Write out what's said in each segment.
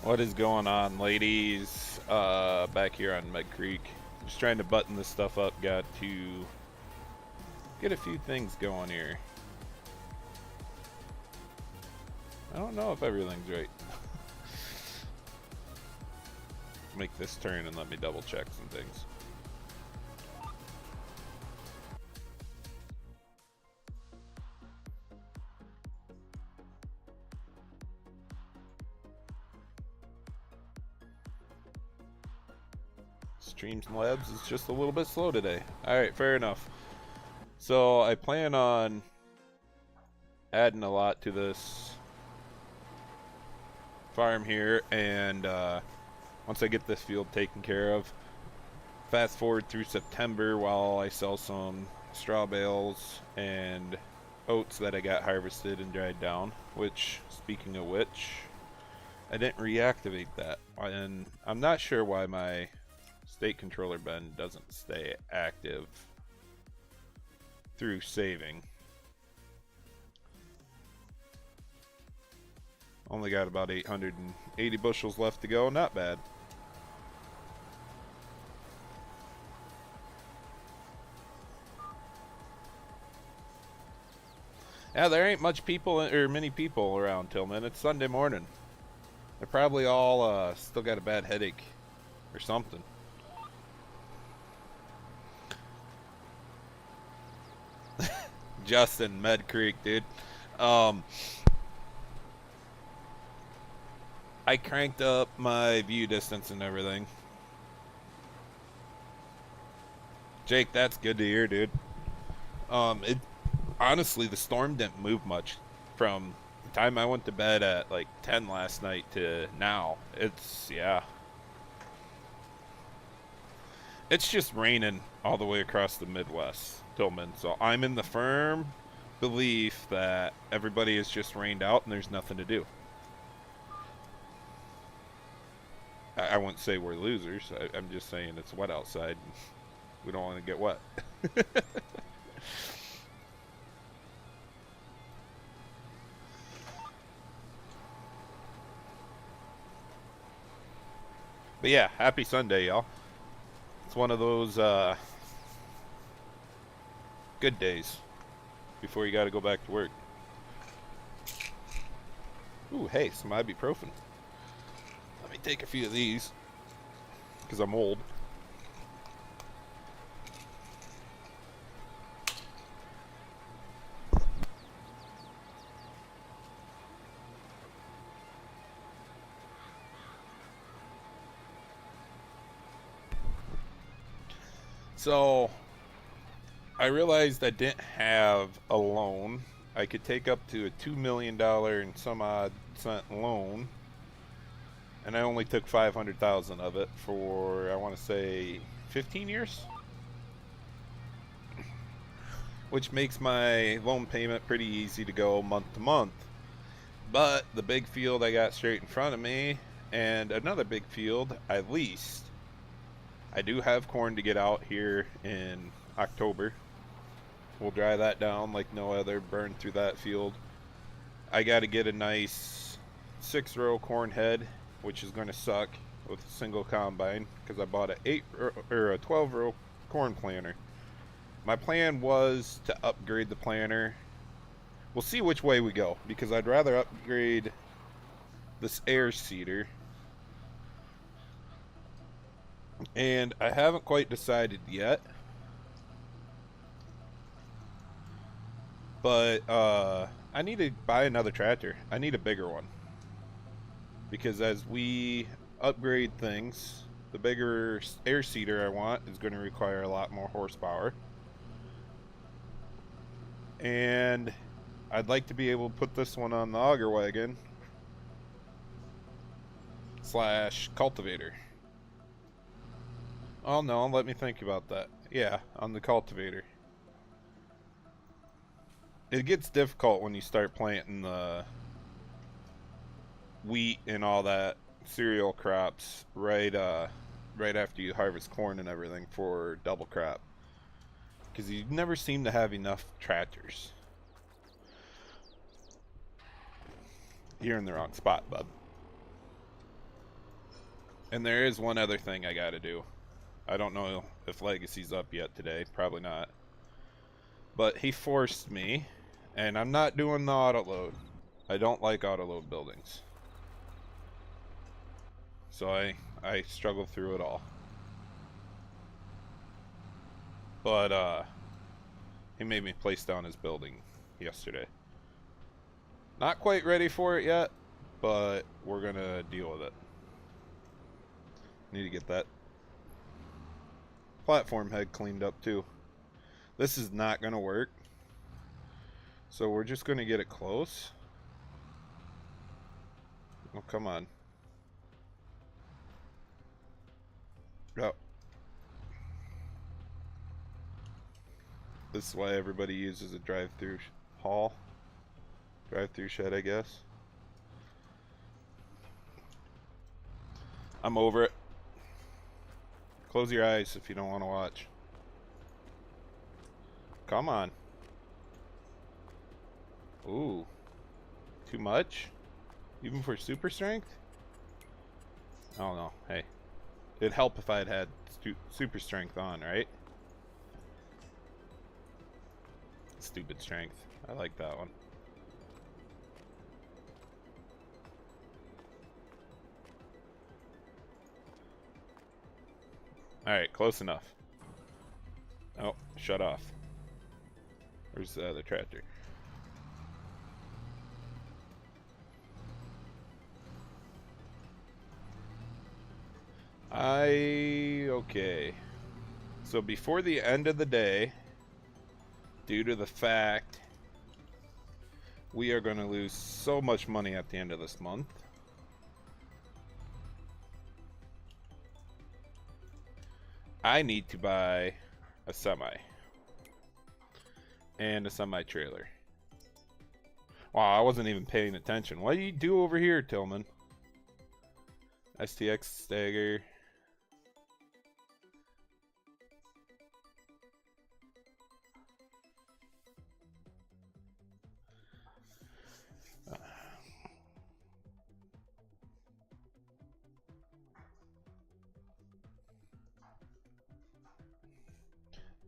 What is going on, ladies? Back here on Mud Creek. Just trying to button this stuff up. Got to get a few things going here. I don't know if everything's right. Make this turn and let me double check some things. Streamlabs is just a little bit slow today. Alright, fair enough. So I plan on adding a lot to this farm here, and once I get this field taken care of, fast forward through September while I sell some straw bales and oats that I got harvested and dried down, which, speaking of which, I didn't reactivate that, and I'm not sure why my state controller bin doesn't stay active through saving. Only got about 880 bushels left to go, not bad. Yeah, there ain't much people or many people around, Tillman. It's Sunday morning. They're probably all still got a bad headache or something. Justin, Med Creek, dude. I cranked up my view distance and everything. Jake, that's good to hear, dude. Honestly, the storm didn't move much from the time I went to bed at like 10 last night to now. It's just raining all the way across the Midwest, Tillman. So I'm in the firm belief that everybody is just rained out and there's nothing to do. I wouldn't say we're losers. I'm just saying it's wet outside. We don't want to get wet. But yeah, happy Sunday, y'all. It's one of those good days before you got to go back to work. Ooh, hey, some ibuprofen. Let me take a few of these because I'm old. So I realized I didn't have a loan. I could take up to a $2 million and some odd cent loan, and I only took 500,000 of it for, I want to say, 15 years, which makes my loan payment pretty easy to go month to month. But the big field I got straight in front of me, and another big field I leased. I do have corn to get out here in October. We'll dry that down like no other, burn through that field. I got to get a nice 6-row corn head, which is going to suck with a single combine because I bought a 12-row corn planter. My plan was to upgrade the planter. We'll see which way we go because I'd rather upgrade this air seeder. And I haven't quite decided yet. But I need to buy another tractor. I need a bigger one. Because as we upgrade things, the bigger air seeder I want is going to require a lot more horsepower. And I'd like to be able to put this one on the auger wagon / cultivator. Oh no, let me think about that. Yeah, on the cultivator. It gets difficult when you start planting the wheat and all that cereal crops right after you harvest corn and everything for double crop. Because you never seem to have enough tractors. You're in the wrong spot, bub. And there is one other thing I gotta do. I don't know if Legacy's up yet today. Probably not. But he forced me, and I'm not doing the auto load. I don't like auto load buildings. So I struggle through it all. But he made me place down his building yesterday. Not quite ready for it yet, but we're gonna deal with it. Need to get that platform head cleaned up too. This is not gonna work, so we're just gonna get it close. Oh, come on. Oh. This is why everybody uses a drive-through hall. Drive-through shed, I guess. I'm over it. Close your eyes if you don't want to watch. Come on. Ooh. Too much? Even for super strength? I don't know. Hey. It'd help if I had super strength on, right? Stupid strength. I like that one. Alright, close enough. Oh, shut off. Where's the other tractor? Okay. So before the end of the day, due to the fact we are going to lose so much money at the end of this month, I need to buy a semi and a semi trailer. Wow, I wasn't even paying attention. What do you do over here, Tillman? STX stagger.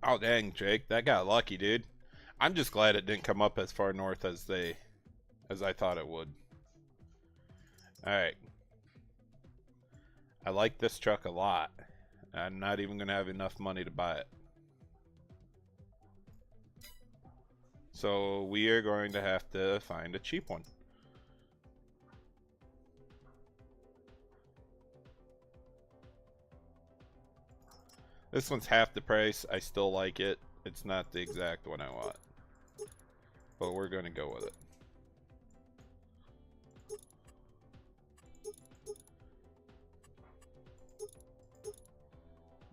Oh dang, Jake, that got lucky, dude. I'm just glad it didn't come up as far north as I thought it would. Alright. I like this truck a lot. I'm not even gonna have enough money to buy it. So we are going to have to find a cheap one. This one's half the price. I still like it. It's not the exact one I want, but we're going to go with it.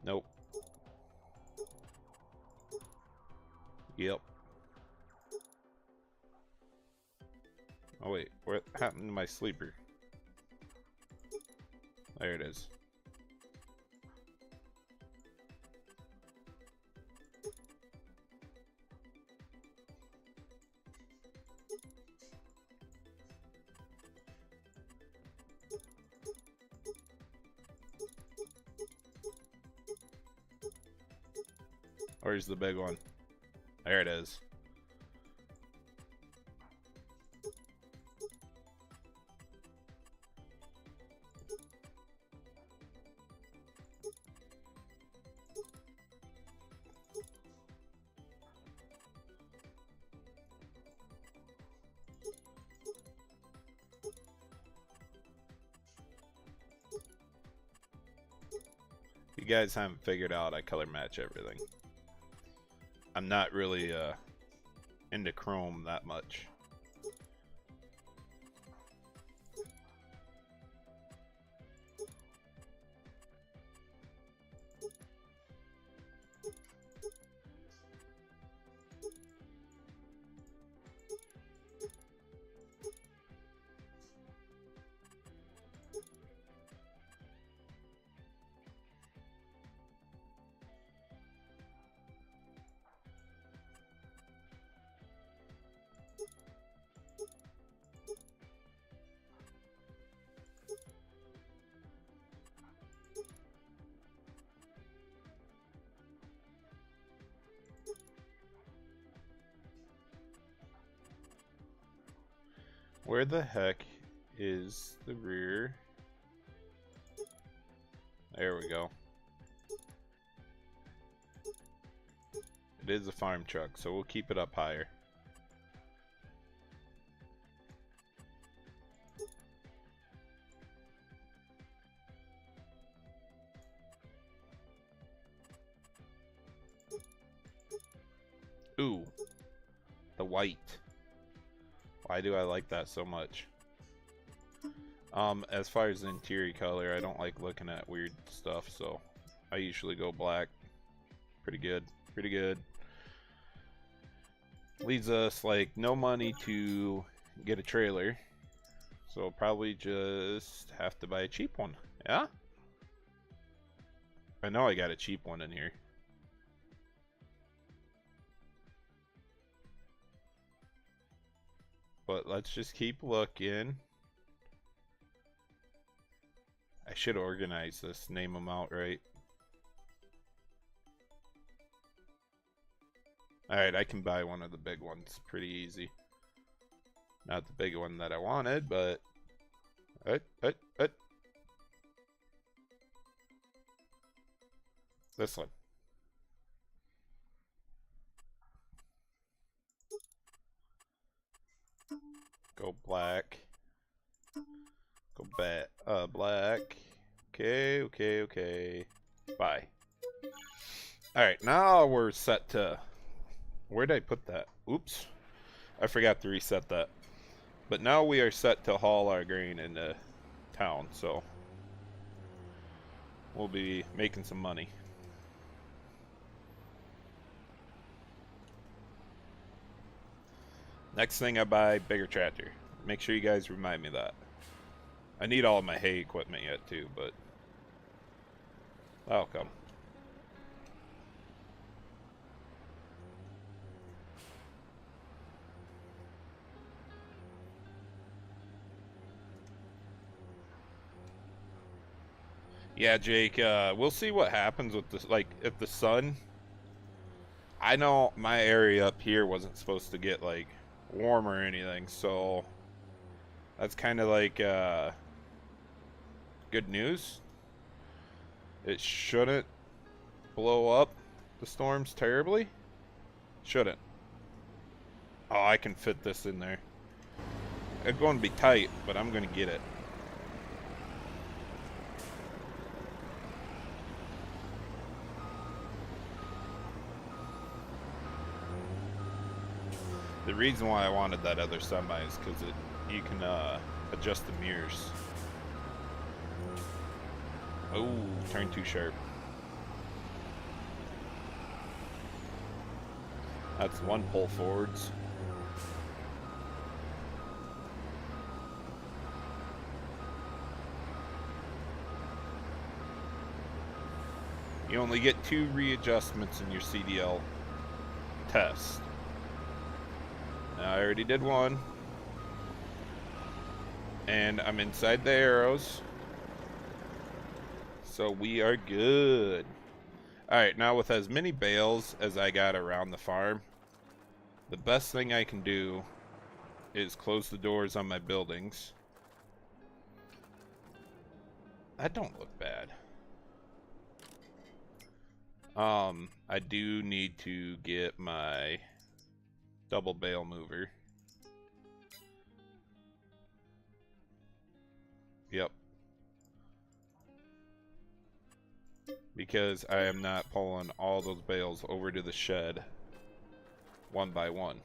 Nope. Yep. Oh wait, what happened to my sleeper? There it is. Where's the big one? There it is. You guys haven't figured out I color match everything. I'm not really into chrome that much. Where the heck is the rear? There we go. It is a farm truck, so we'll keep it up higher. Ooh, the white. Why do I like that so much? As far as the interior color, I don't like looking at weird stuff, so I usually go black. Pretty good, pretty good. Leaves us like no money to get a trailer, so probably just have to buy a cheap one. Yeah? I know I got a cheap one in here. But let's just keep looking. I should organize this, name them out right. Alright, I can buy one of the big ones pretty easy. Not the big one that I wanted, but... This one. Go black. Go black. Okay, okay, okay. Bye. Alright, now we're set to... Where did I put that? Oops. I forgot to reset that. But now we are set to haul our grain into town, so... We'll be making some money. Next thing I buy, bigger tractor. Make sure you guys remind me of that. I need all of my hay equipment yet too, but that'll come. Yeah, Jake, we'll see what happens with this, like, if the sun... I know my area up here wasn't supposed to get, like, warm or anything, so that's kind of like good news. It shouldn't blow up the storms terribly. Shouldn't. Oh, I can fit this in there. It's going to be tight, but I'm going to get it. The reason why I wanted that other semi is because you can adjust the mirrors. Oh, turn too sharp. That's one pull forwards. You only get 2 readjustments in your CDL test. Now, I already did one. And I'm inside the arrows. So we are good. Alright, now with as many bales as I got around the farm, the best thing I can do is close the doors on my buildings. That don't look bad. I do need to get my double bale mover. Yep. Because I am not pulling all those bales over to the shed one by one.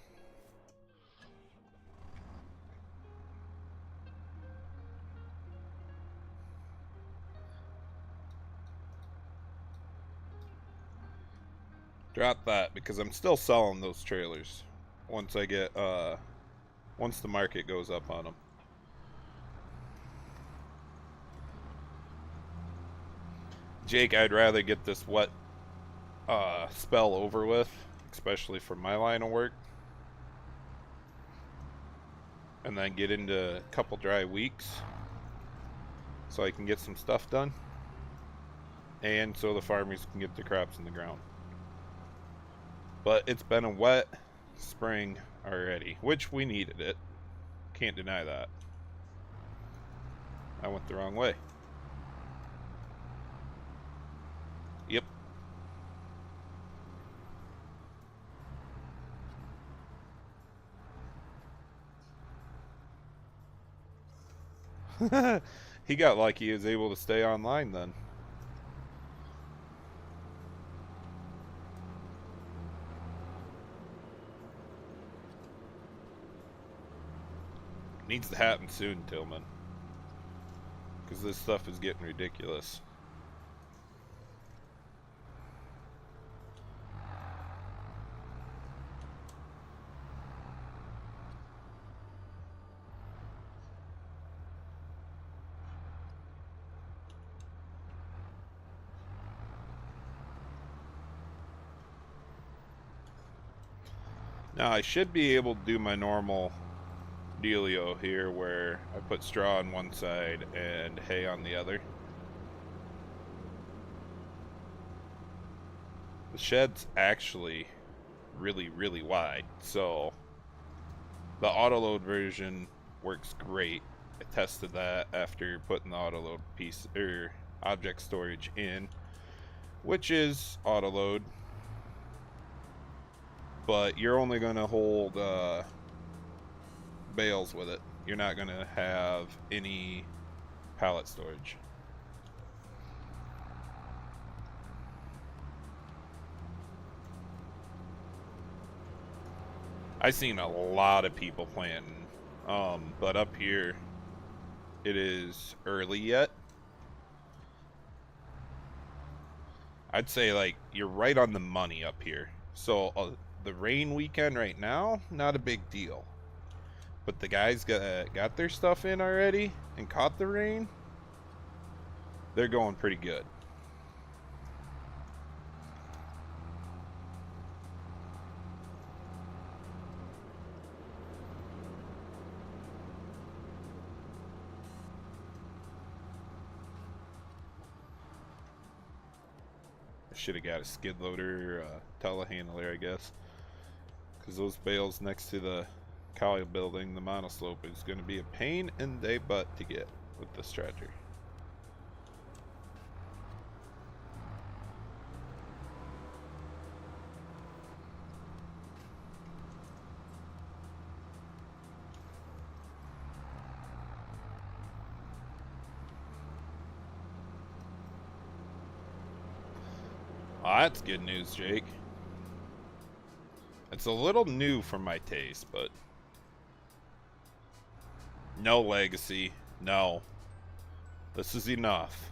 Drop that because I'm still selling those trailers once I get once the market goes up on them. Jake, I'd rather get this wet spell over with, especially for my line of work, and then get into a couple dry weeks so I can get some stuff done and so the farmers can get the crops in the ground. But it's been a wet spring already, which we needed it Can't deny that. I went the wrong way. Yep. He got lucky. He was able to stay online then. Needs to happen soon, Tillman. Because this stuff is getting ridiculous. Now I should be able to do my normal dealio here where I put straw on one side and hay on the other. The shed's actually really wide, so the autoload version works great. I tested that after putting the autoload piece or object storage in, which is autoload, but you're only going to hold bales with it. You're not going to have any pallet storage. I've seen a lot of people planting, but up here it is early yet. I'd say like you're right on the money up here. So the rain weekend right now, not a big deal. But the guys got their stuff in already and caught the rain. They're going pretty good. I should have got a skid loader, telehandler, I guess. Because those bales next to the Kyle building, the monoslope, is going to be a pain in the butt to get with the stretcher. Oh, that's good news, Jake. It's a little new for my taste, but no legacy. No. This is enough.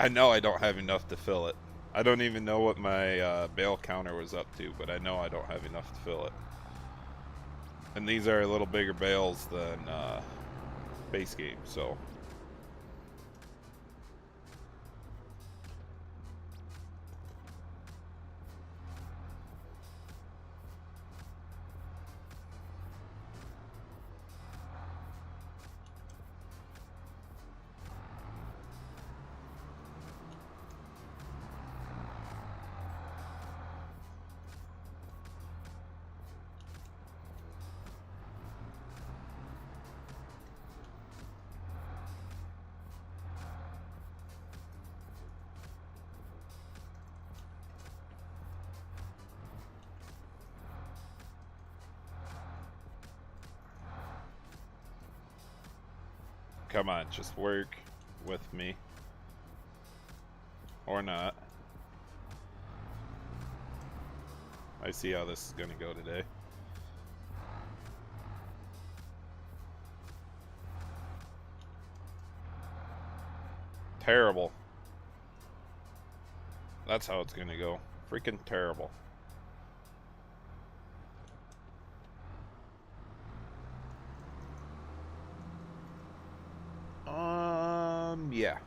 I know I don't have enough to fill it. I don't even know what my bale counter was up to, but I know I don't have enough to fill it. And these are a little bigger bales than base game, so... Come on, just work with me. Or not. I see how this is going to go today. Terrible. That's how it's going to go. Freaking terrible. Yeah.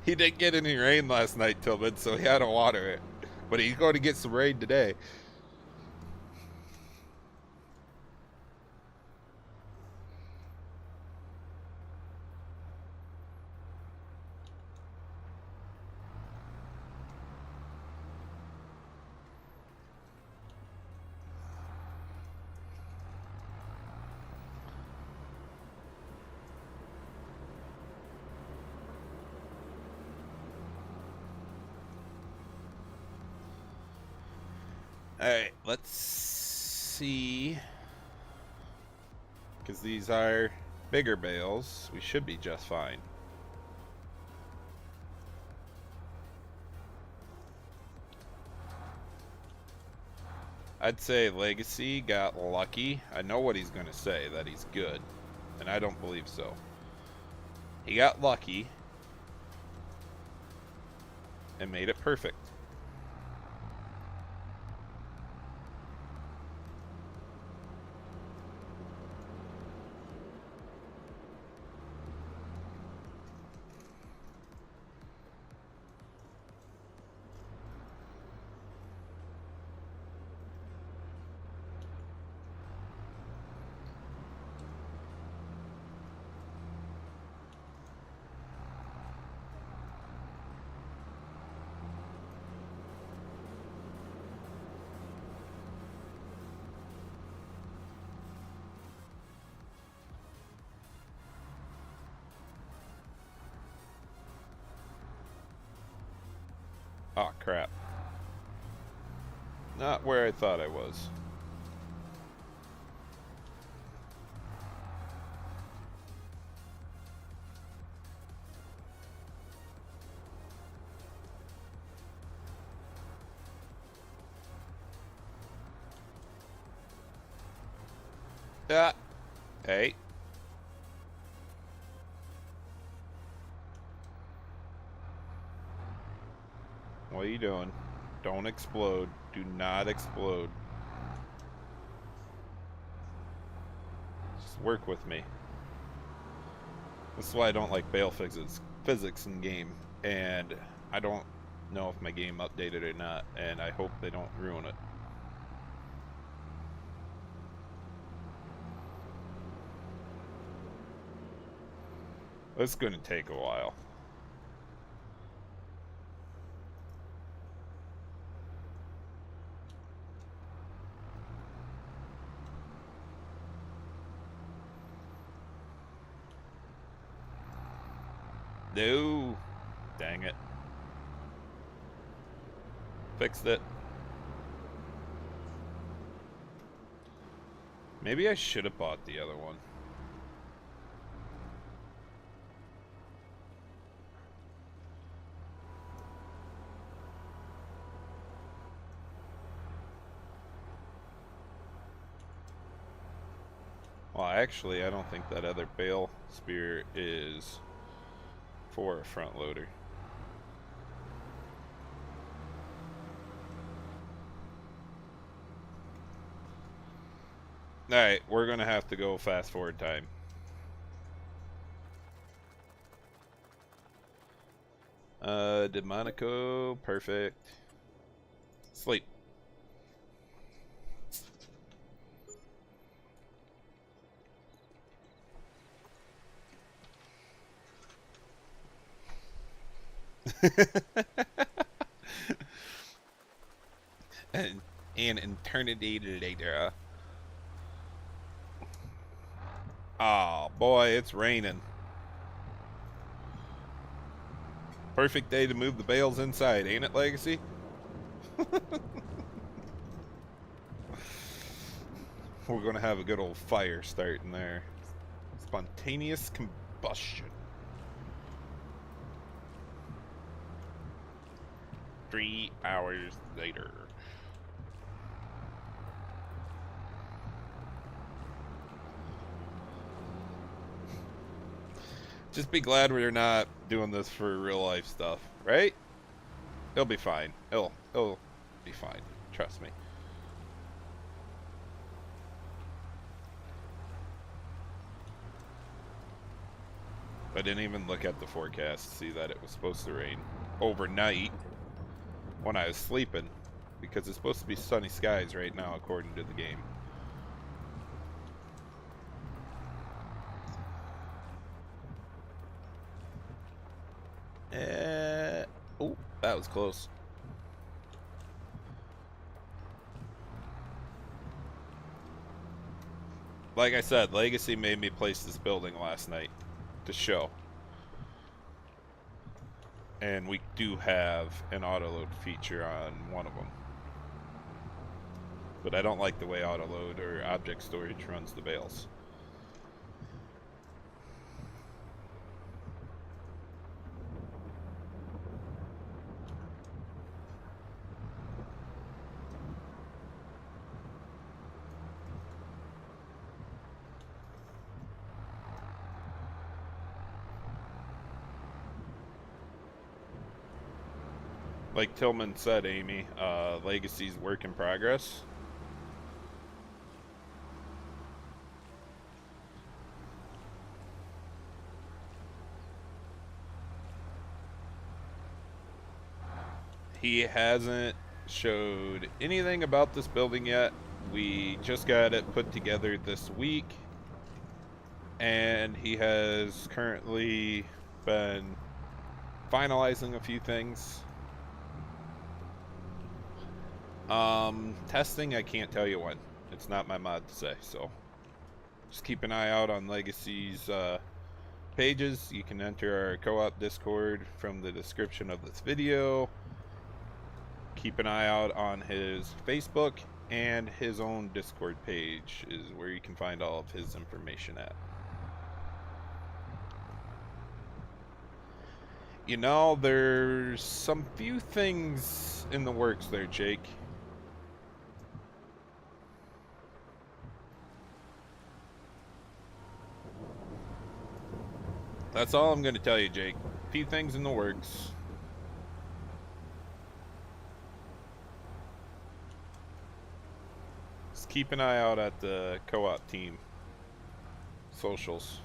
He didn't get any rain last night, Tillman, so he had to water it. But he's going to get some rain today. Alright, let's see. Because these are bigger bales, we should be just fine. I'd say Legacy got lucky. I know what he's going to say, that he's good. And I don't believe so. He got lucky and made it perfect. Oh, crap. Not where I thought I was. Ah. Hey. What are you doing? Don't explode. Do not explode. Just work with me. This is why I don't like bale physics in game. And I don't know if my game updated or not. And I hope they don't ruin it. It's going to take a while. No. Dang it. Fixed it. Maybe I should have bought the other one. Well, actually, I don't think that other bale spear is for a front loader. Alright, we're gonna have to go fast forward time. Did Monaco, perfect. Sleep. and an eternity later. Oh boy, it's raining. Perfect day to move the bales inside, ain't it, Legacy? We're gonna have a good old fire starting there. Spontaneous combustion. 3 hours later. Just be glad we're not doing this for real life stuff, right? It'll be fine. It'll be fine. Trust me. I didn't even look at the forecast to see that it was supposed to rain overnight when I was sleeping, because it's supposed to be sunny skies right now according to the game. Oh, that was close. Like I said, Legacy made me place this building last night to show. And we do have an auto load feature on one of them. but I don't like the way autoload or object storage runs the bales. Like Tillman said, Amy, Legacy's work in progress. He hasn't showed anything about this building yet. We just got it put together this week, and he has currently been finalizing a few things. Testing, I can't tell you when. It's not my mod to say, so just keep an eye out on Legacy's pages. You can enter our co-op Discord from the description of this video. Keep an eye out on his Facebook, and his own Discord page is where you can find all of his information at. You know, there's some few things in the works there, Jake. That's all I'm going to tell you, Jake. A few things in the works. Just keep an eye out at the co-op team. Socials.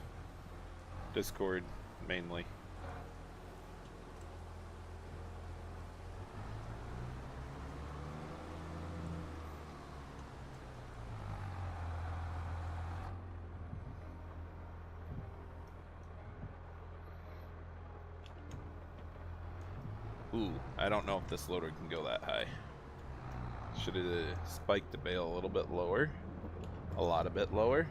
Discord, mainly. Ooh, I don't know if this loader can go that high. Should have spiked the bale a little bit lower. A lot a bit lower.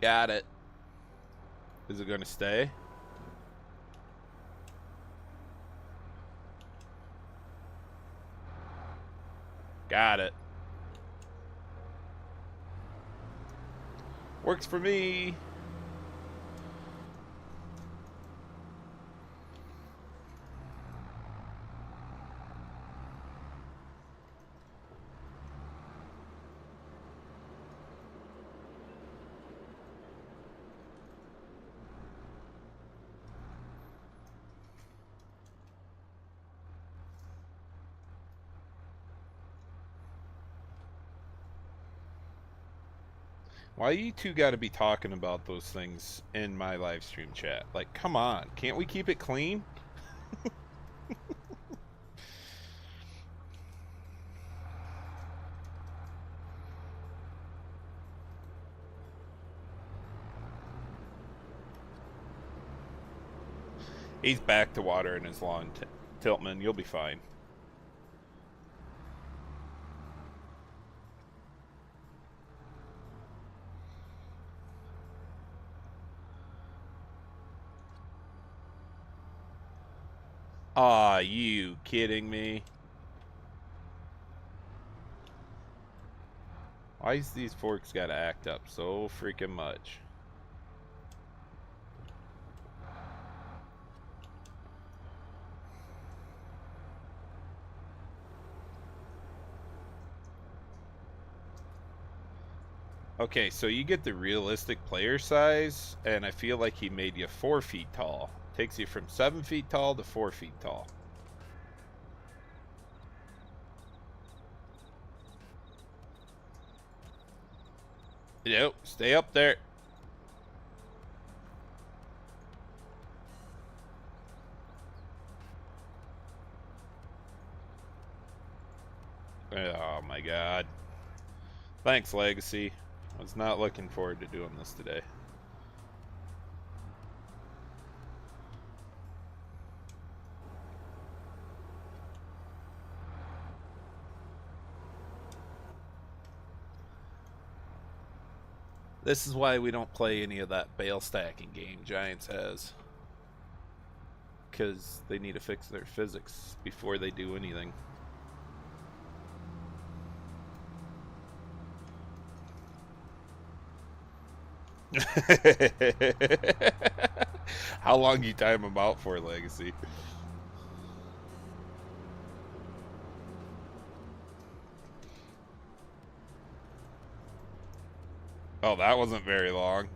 Got it. Is it going to stay? Got it. Works for me. Why you two got to be talking about those things in my live stream chat? Like, come on. Can't we keep it clean? He's back to watering his lawn, Tiltman. You'll be fine. Aw, you kidding me? Why's these forks gotta act up so freaking much? Okay, so you get the realistic player size, and I feel like he made you 4 feet tall. Takes you from 7 feet tall to 4 feet tall. Yep, stay up there. Oh my god. Thanks, Legacy. I was not looking forward to doing this today. This is why we don't play any of that bale stacking game Giants has. Because they need to fix their physics before they do anything. How long you time them out for, Legacy? Oh, that wasn't very long.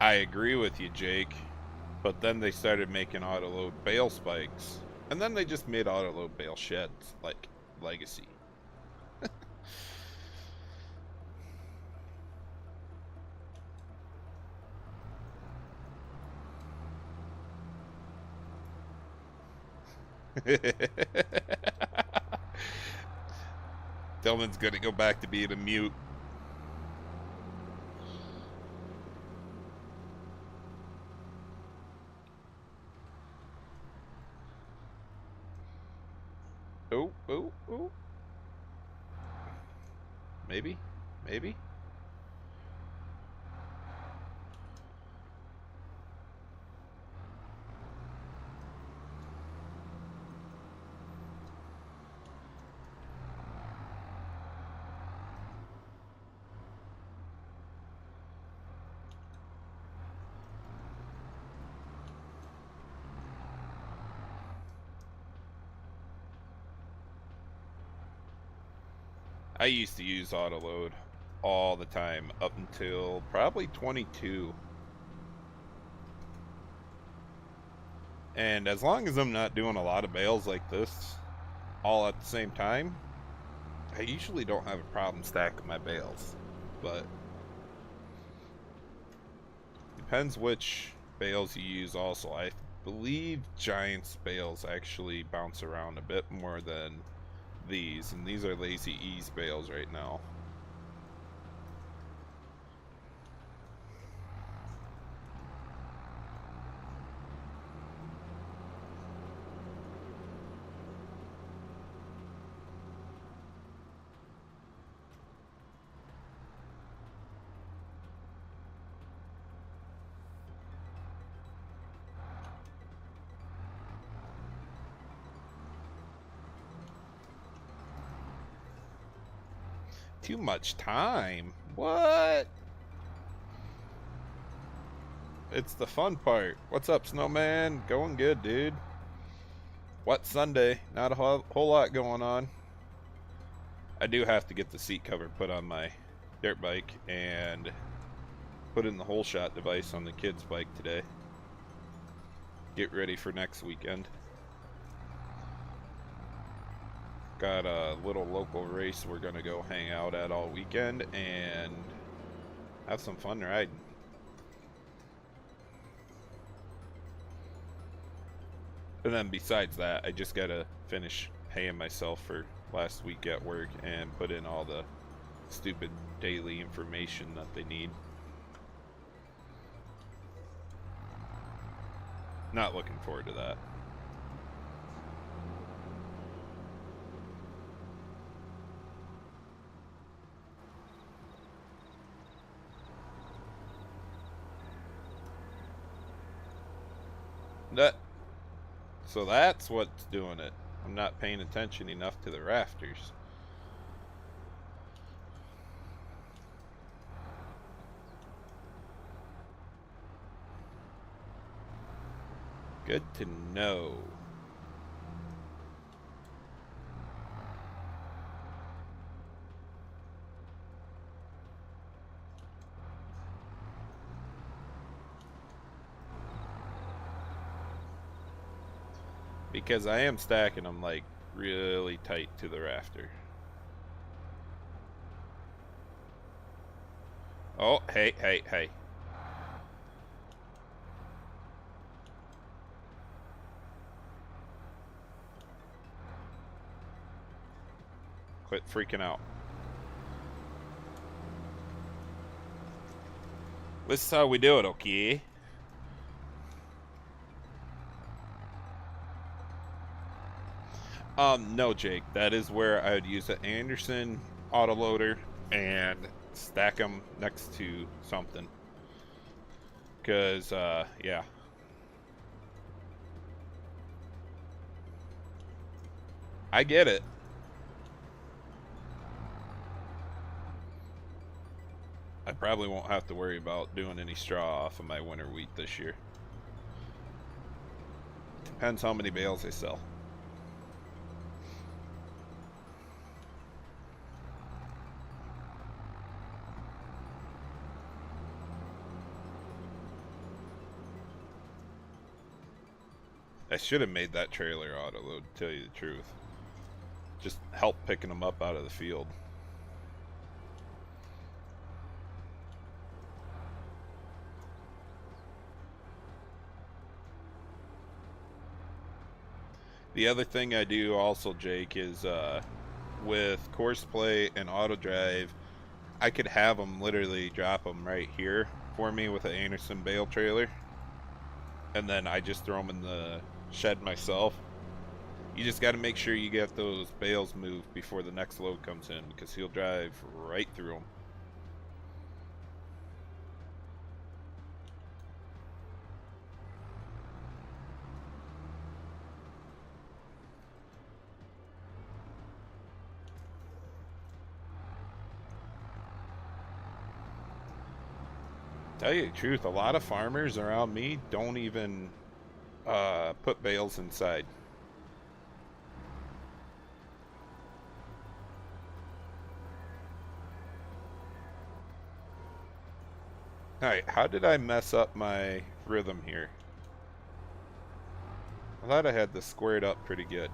I agree with you, Jake. But then they started making auto-load bale spikes. And then they just made auto-load bale sheds, like Legacy. Tillman's gonna go back to being a mute. Oh, oh, oh. Maybe? Maybe? I used to use autoload all the time up until probably 22. And as long as I'm not doing a lot of bales like this all at the same time, I usually don't have a problem stacking my bales. But depends which bales you use also. I believe Giants bales actually bounce around a bit more than these, and these are Lazy Ease bales right now. Too much time. What? It's the fun part. What's up, Snowman? Going good, dude. What Sunday? Not a whole lot going on. I do have to get the seat cover put on my dirt bike and put in the hole shot device on the kid's bike today. Get ready for next weekend. Got a little local race we're gonna go hang out at all weekend and have some fun riding. And then besides that, I just gotta finish paying myself for last week at work and put in all the stupid daily information that they need. Not looking forward to that. So that's what's doing it. I'm not paying attention enough to the rafters. Good to know. Because I am stacking them like really tight to the rafter. Oh, hey, hey, hey. Quit freaking out. This is how we do it, okay? No, Jake. That is where I would use an Anderson autoloader and stack them next to something. Because, yeah. I get it. I probably won't have to worry about doing any straw off of my winter wheat this year. Depends how many bales I sell. I should have made that trailer autoload, to tell you the truth. Just help picking them up out of the field. The other thing I do also, Jake, is with course play and auto drive, I could have them literally drop them right here for me with an Anderson bale trailer, and then I just throw them in the shed myself. You just got to make sure you get those bales moved before the next load comes in, because he'll drive right through them. Tell you the truth, a lot of farmers around me don't even put bales inside. Alright, how did I mess up my rhythm here? I thought I had this squared up pretty good.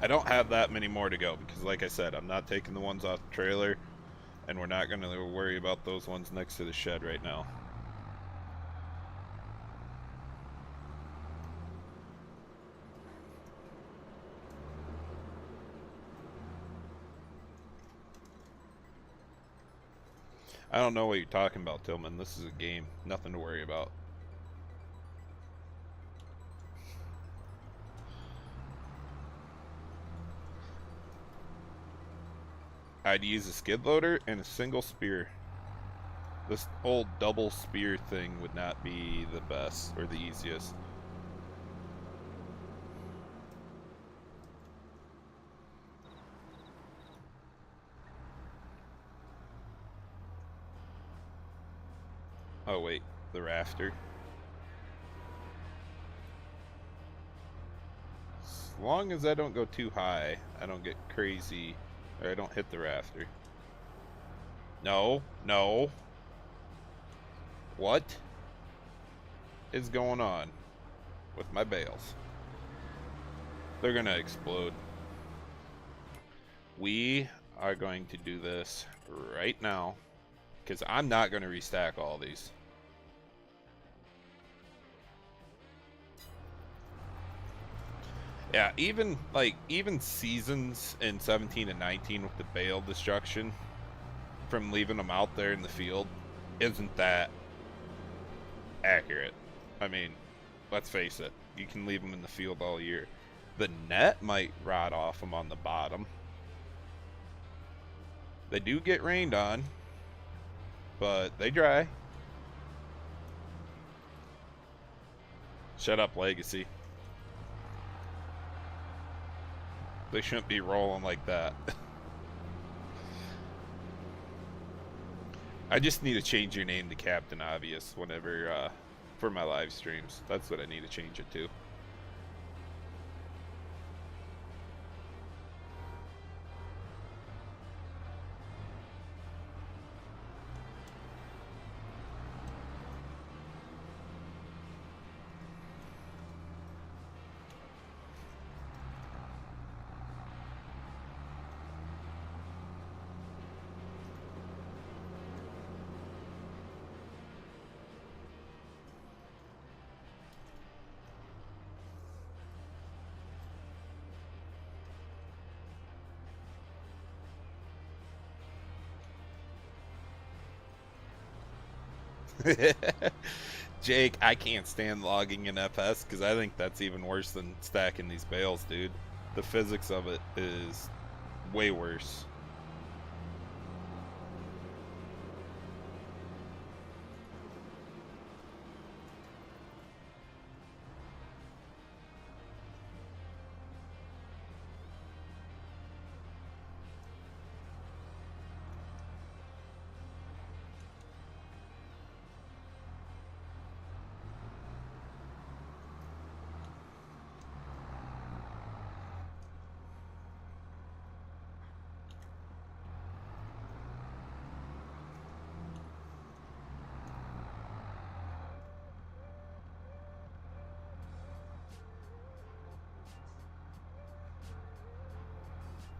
I don't have that many more to go because, like I said, I'm not taking the ones off the trailer, and we're not going to worry about those ones next to the shed right now. I don't know what you're talking about, Tillman. This is a game. Nothing to worry about. I'd use a skid loader and a single spear. This old double spear thing would not be the best or the easiest. Oh wait, the rafter. As long as I don't go too high, I don't get crazy, or I don't hit the rafter. No, no. What is going on with my bales? They're gonna explode. We are going to do this right now, because I'm not going to restack all these. Yeah, even seasons in 17 and 19 with the bale destruction from leaving them out there in the field isn't that accurate. I mean, let's face it, you can leave them in the field all year. The net might rot off them on the bottom. They do get rained on, but they dry. Shut up, Legacy. They shouldn't be rolling like that. I just need to change your name to Captain Obvious whenever, for my live streams. That's what I need to change it to. Jake, I can't stand logging in FS because I think that's even worse than stacking these bales, dude. The physics of it is way worse.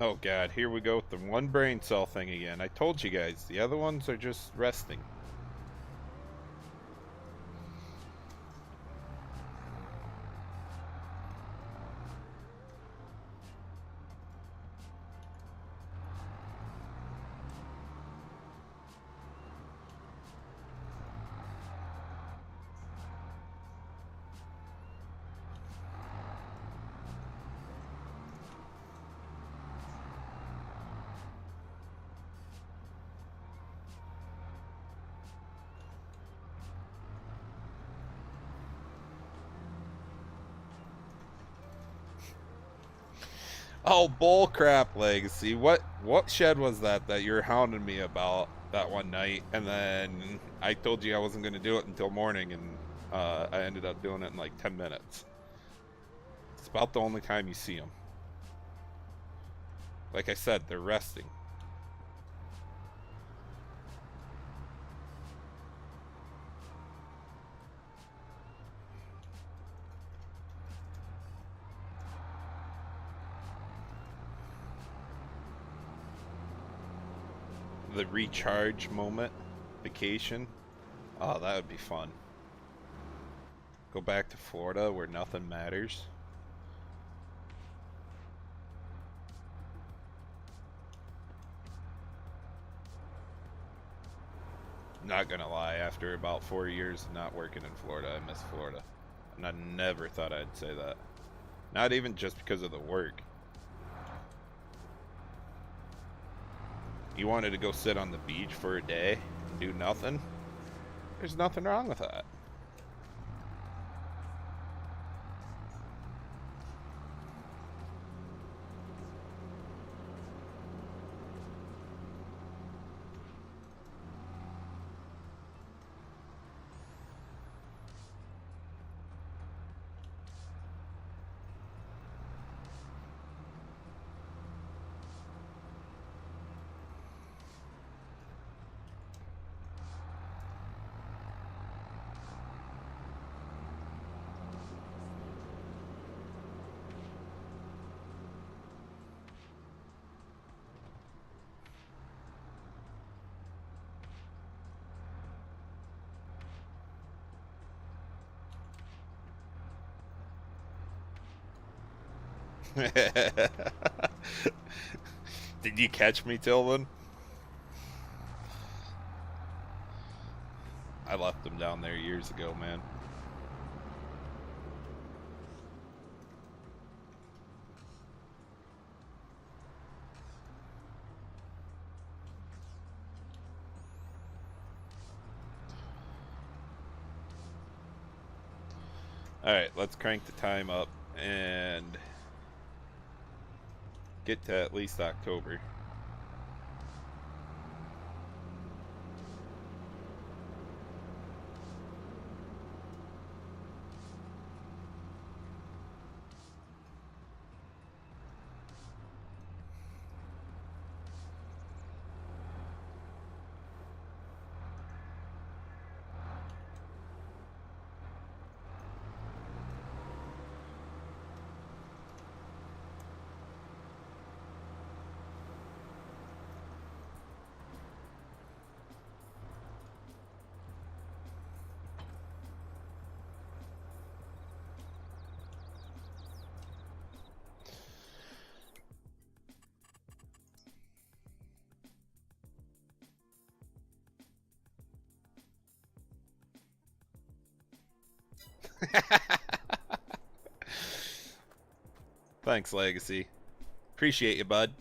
Oh god, here we go with the one brain cell thing again. I told you guys, the other ones are just resting. Oh, bullcrap, Legacy. What shed was that you were hounding me about that one night, and then I told you I wasn't going to do it until morning, and I ended up doing it in like 10 minutes. It's about the only time you see them. Like I said, they're resting. The recharge moment, vacation. Oh, that would be fun. Go back to Florida where nothing matters. Not gonna lie, after about 4 years of not working in Florida, I miss Florida. And I never thought I'd say that. Not even just because of the work. You wanted to go sit on the beach for a day and do nothing? There's nothing wrong with that. Did you catch me, Tilden? I left them down there years ago, man. Alright, let's crank the time up and get to at least October. Thanks, Legacy. Appreciate you, bud.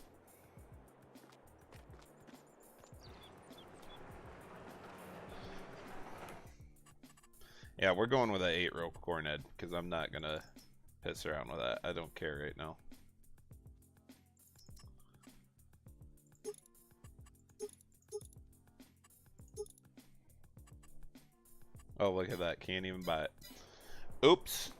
Yeah, we're going with an 8-row cornet because I'm not gonna piss around with that. I don't care right now. Oh, look at that. Can't even buy it. Oops.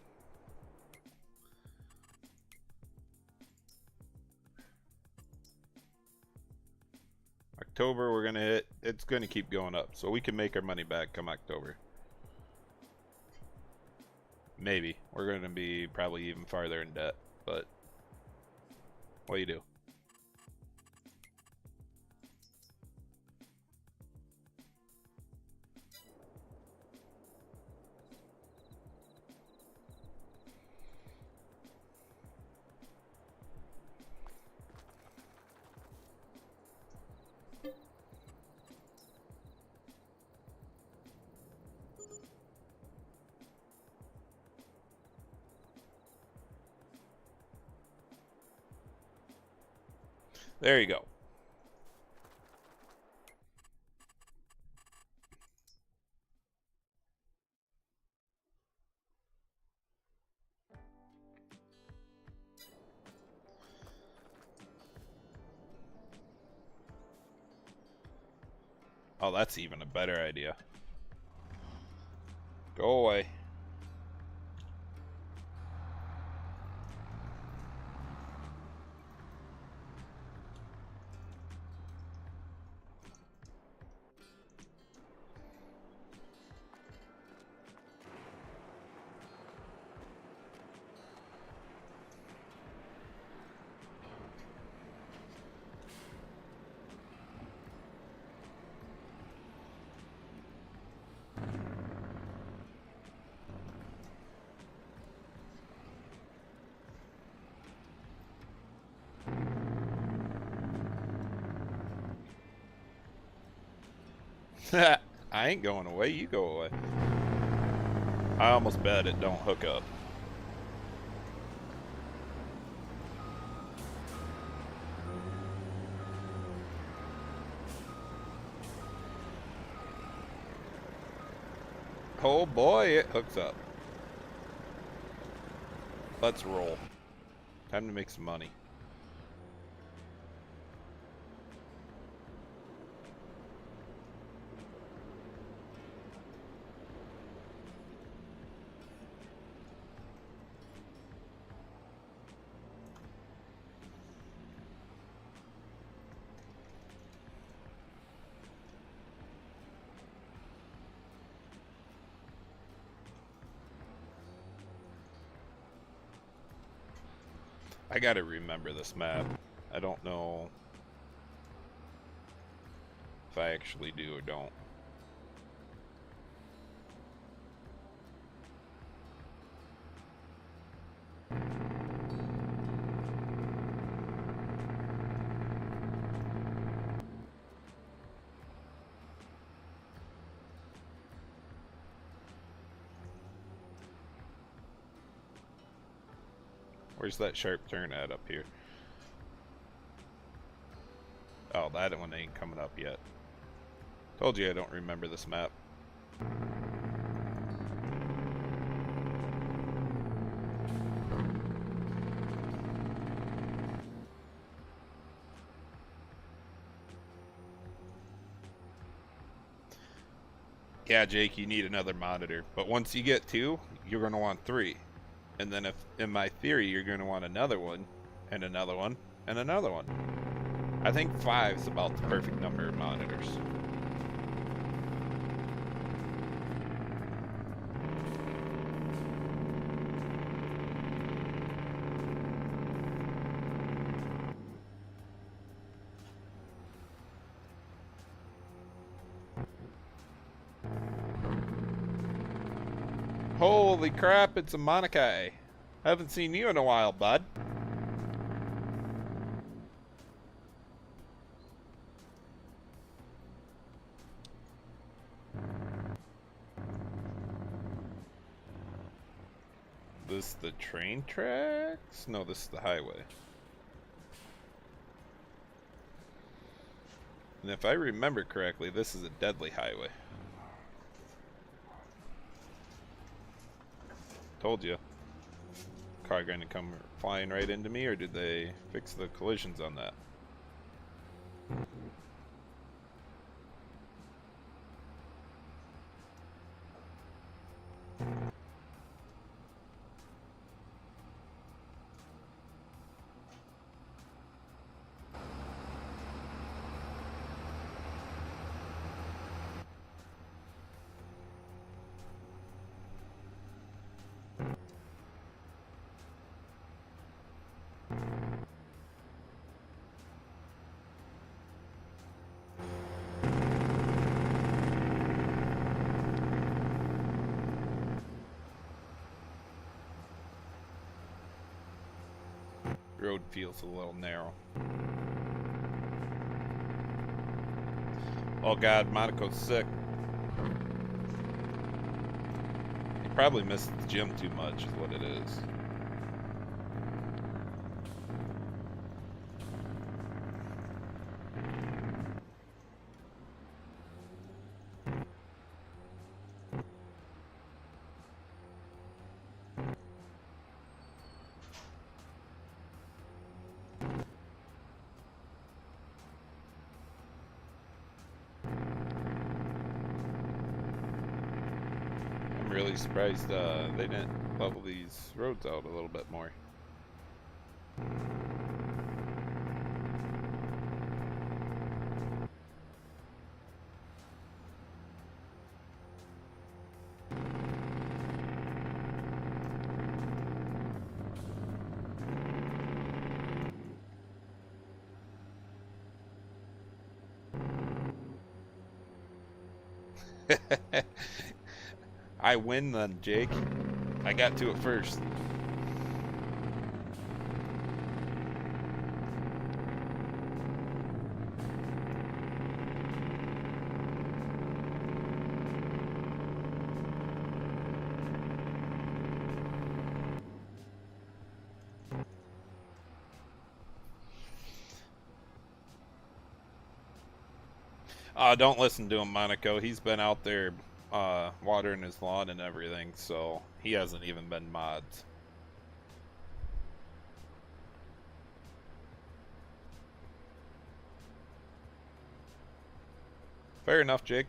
October, we're gonna hit. It's gonna keep going up, so we can make our money back come October. Maybe. We're gonna be probably even farther in debt, but what do you do? There you go. Oh, that's even a better idea. Go away. I ain't going away. You go away. I almost bet it don't hook up. Oh boy, it hooks up. Let's roll. Time to make some money. I gotta remember this map. I don't know if I actually do or don't. Where's that sharp turn at up here? Oh, that one ain't coming up yet. Told you I don't remember this map. Yeah, Jake, you need another monitor. But once you get 2, you're going to want 3. And then if, in my theory, you're going to want another one, and another one, and another one. I think 5 is about the perfect number of monitors. Holy crap, it's a Monakai. I haven't seen you in a while, bud. this the train tracks? No, this is the highway. And if I remember correctly, this is a deadly highway. Told you. Car going to come flying right into me, or did they fix the collisions on that? Road feels a little narrow. Oh god, Monaco's sick. He probably missed the gym too much is what it is. I'm really surprised they didn't level these roads out a little bit more. I win then, Jake. I got to it first. Don't listen to him, Monaco. He's been out there watering his lawn and everything, so he hasn't even been mods. Fair enough, Jake.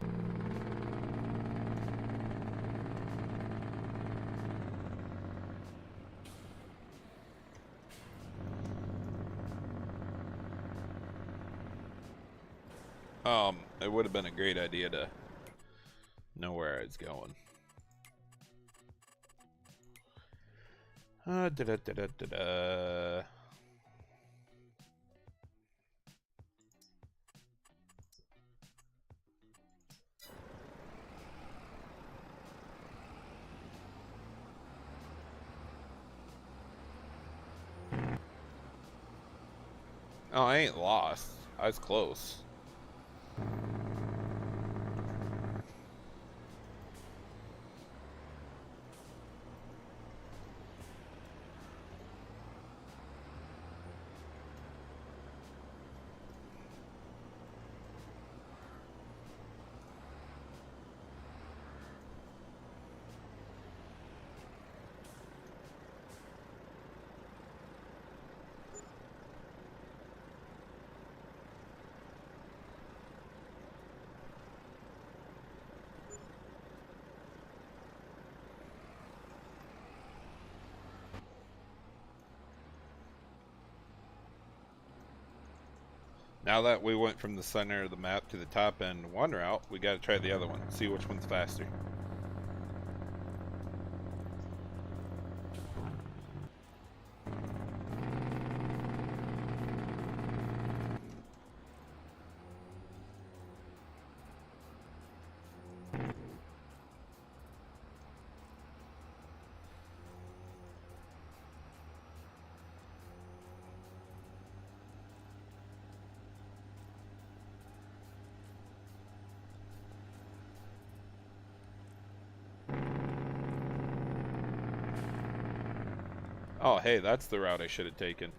It would have been a great idea to know where I was going. Da-da-da-da-da-da. Oh, I ain't lost. I was close. Now that we went from the center of the map to the top end one route, we got to try the other one, see which one's faster. Oh, hey, that's the route I should have taken.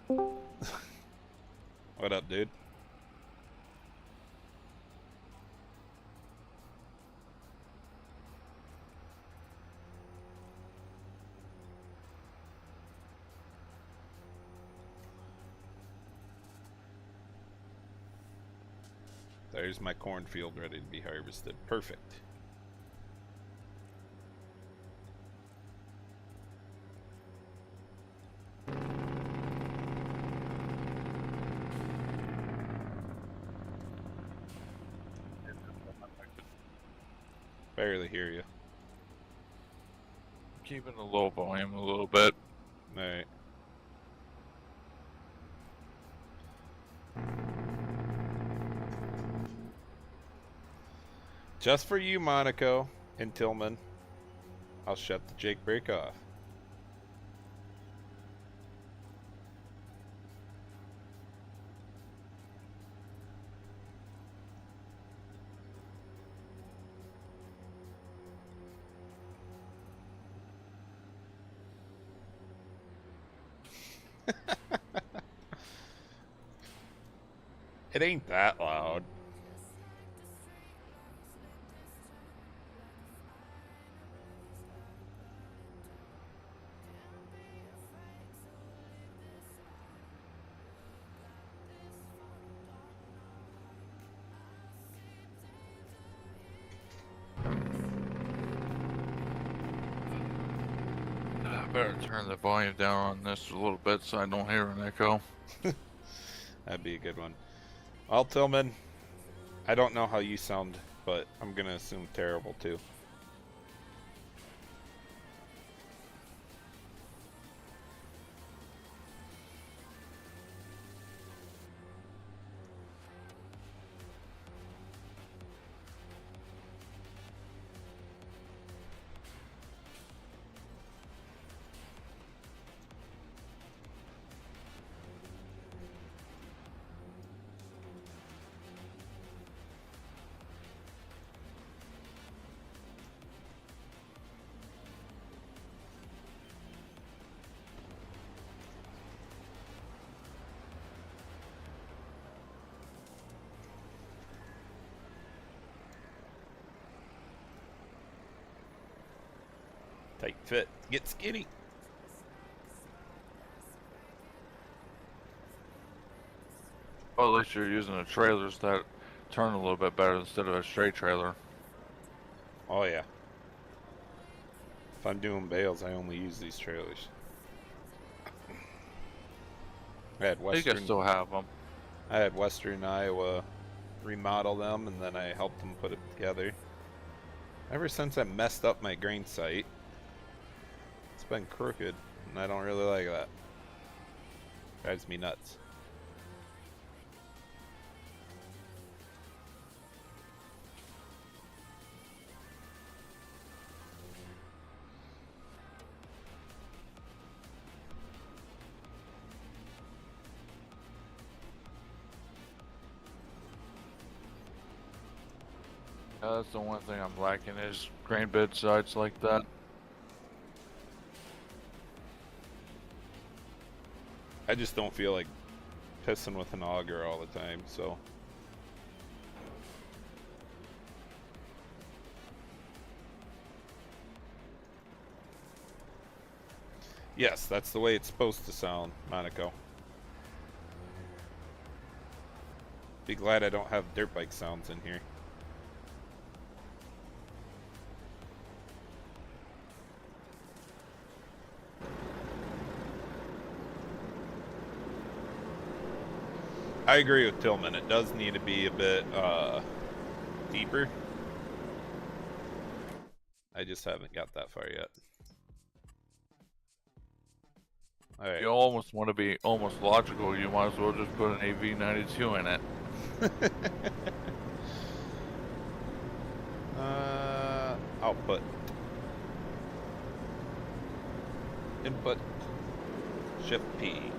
What up, dude? There's my cornfield ready to be harvested. Perfect. Barely hear you. Keeping the low volume a little bit. Alright. Just for you, Monaco and Tillman, I'll shut the Jake break off. It ain't that loud. I better turn the volume down on this a little bit so I don't hear an echo. That'd be a good one. Well, Tillman, I don't know how you sound, but I'm gonna assume terrible too. Tight fit. Get skinny. Well, at least you're using the trailers that turn a little bit better instead of a straight trailer. Oh yeah. If I'm doing bales, I only use these trailers. I had You can still have them. I had Western Iowa remodel them, and then I helped them put it together. Ever since I messed up my grain site, it's been crooked, and I don't really like that. Drives me nuts. That's the one thing I'm lacking is grain bed sites like that. I just don't feel like pissing with an auger all the time, so. Yes, that's the way it's supposed to sound, Monaco. Be glad I don't have dirt bike sounds in here. I agree with Tillman. It does need to be a bit deeper. I just haven't got that far yet. Alright. You almost want to be almost logical. You might as well just put an AV92 in it. Output. Input. Shift P.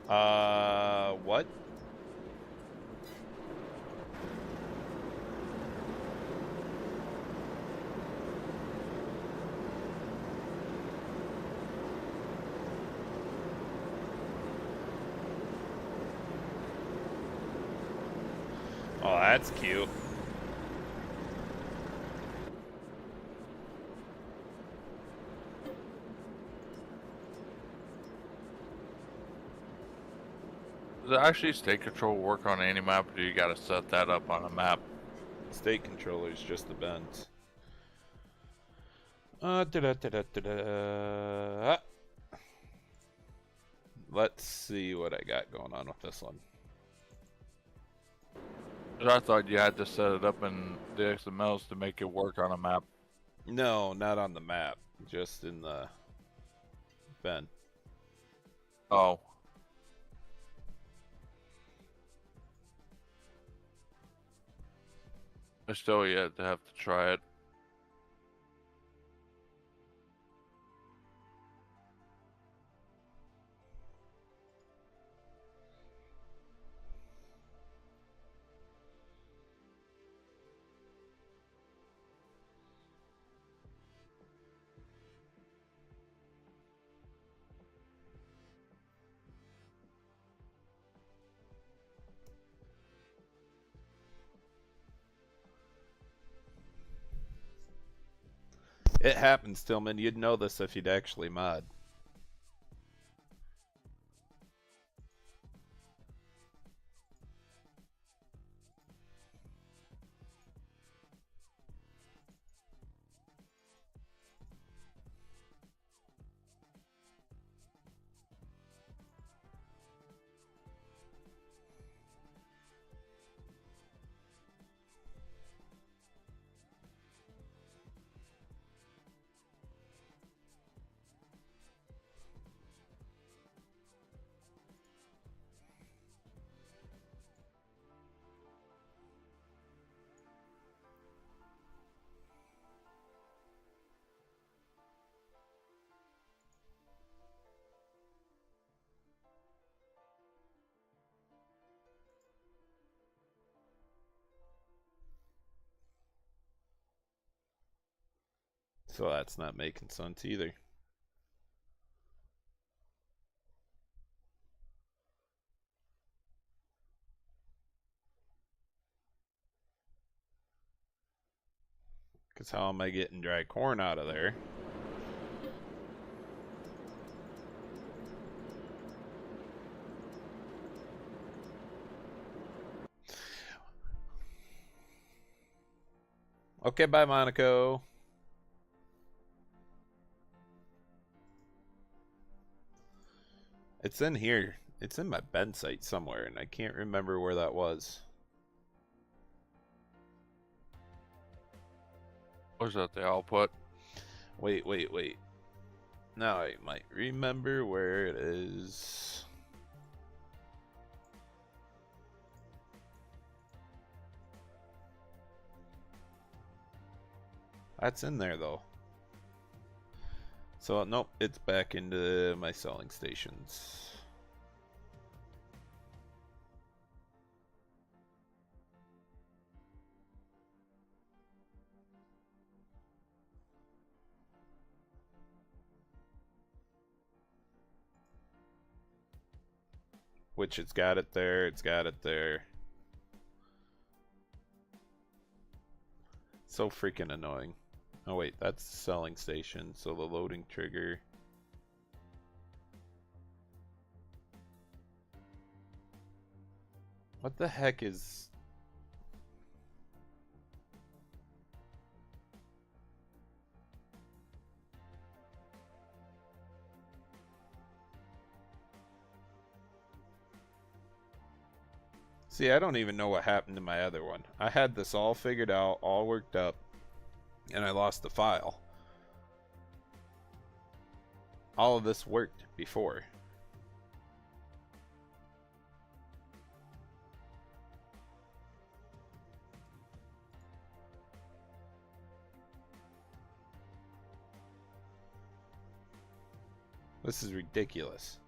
What? Oh, that's cute. Does it actually state control work on any map, or do you gotta set that up on a map? State controller's just the bent. Da-da-da-da-da-da. Let's see what I got going on with this one. 'Cause I thought you had to set it up in the XMLs to make it work on a map. No, not on the map, just in the bent. Oh. I still yet to have to try it. It happens, Tillman. You'd know this if you'd actually mod. So that's not making sense either. Because how am I getting dry corn out of there? Okay, bye, Monaco. It's in here. It's in my bend site somewhere, and I can't remember where that was. Where's that the output? Wait. Now I might remember where it is. That's in there though. So nope, it's back into my selling stations. Which it's got it there, it's got it there. So freaking annoying. Oh wait, that's the selling station, so the loading trigger. What the heck is... See, I don't even know what happened to my other one. I had this all figured out, all worked up, and I lost the file. All of this worked before. This is ridiculous.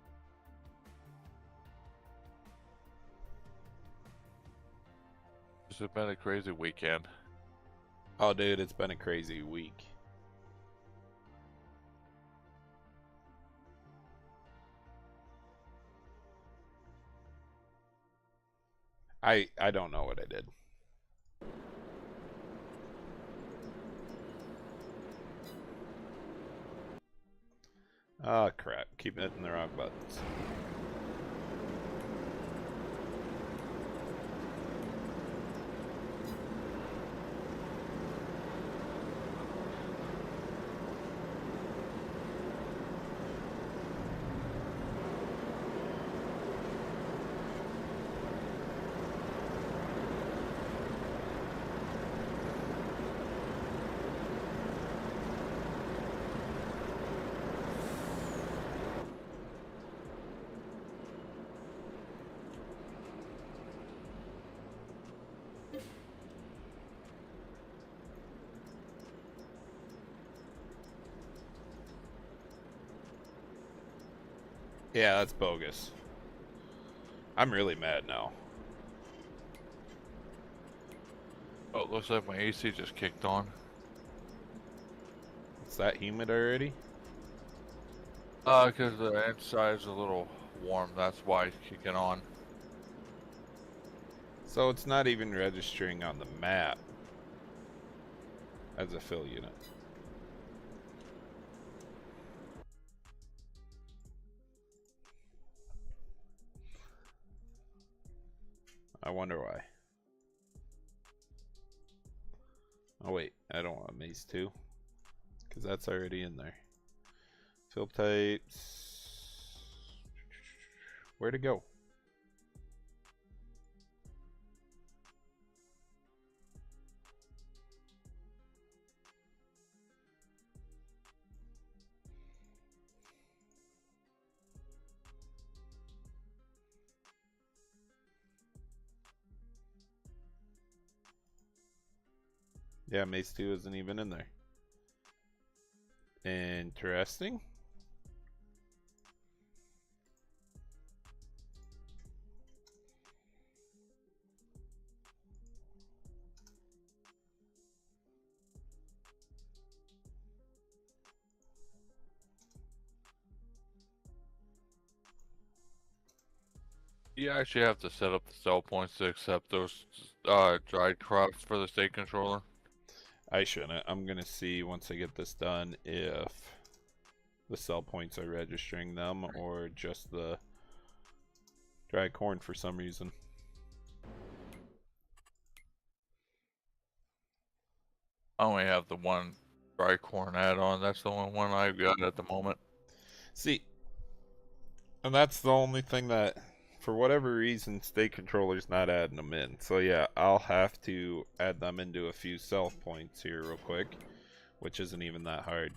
This has been a crazy weekend. Oh, dude, it's been a crazy week. I don't know what I did. Oh, crap. Keep hitting the wrong buttons. Yeah, that's bogus. I'm really mad now. Oh, it looks like my AC just kicked on. It's that humid already? Because the inside's a little warm. That's why it's kicking on. So it's not even registering on the map as a fill unit. I wonder why. Oh wait, I don't want Maze 2, because that's already in there. Fill types. Where to go? Yeah, Maze 2 isn't even in there. Interesting. You actually have to set up the sell points to accept those dried crops for the state controller. I shouldn't. I'm gonna see once I get this done if the sell points are registering them or just the dry corn for some reason. I only have the one dry corn add-on. That's the only one I've got at the moment. See, and that's the only thing that, for whatever reason, state controller's not adding them in. So yeah, I'll have to add them into a few sell points here real quick, which isn't even that hard.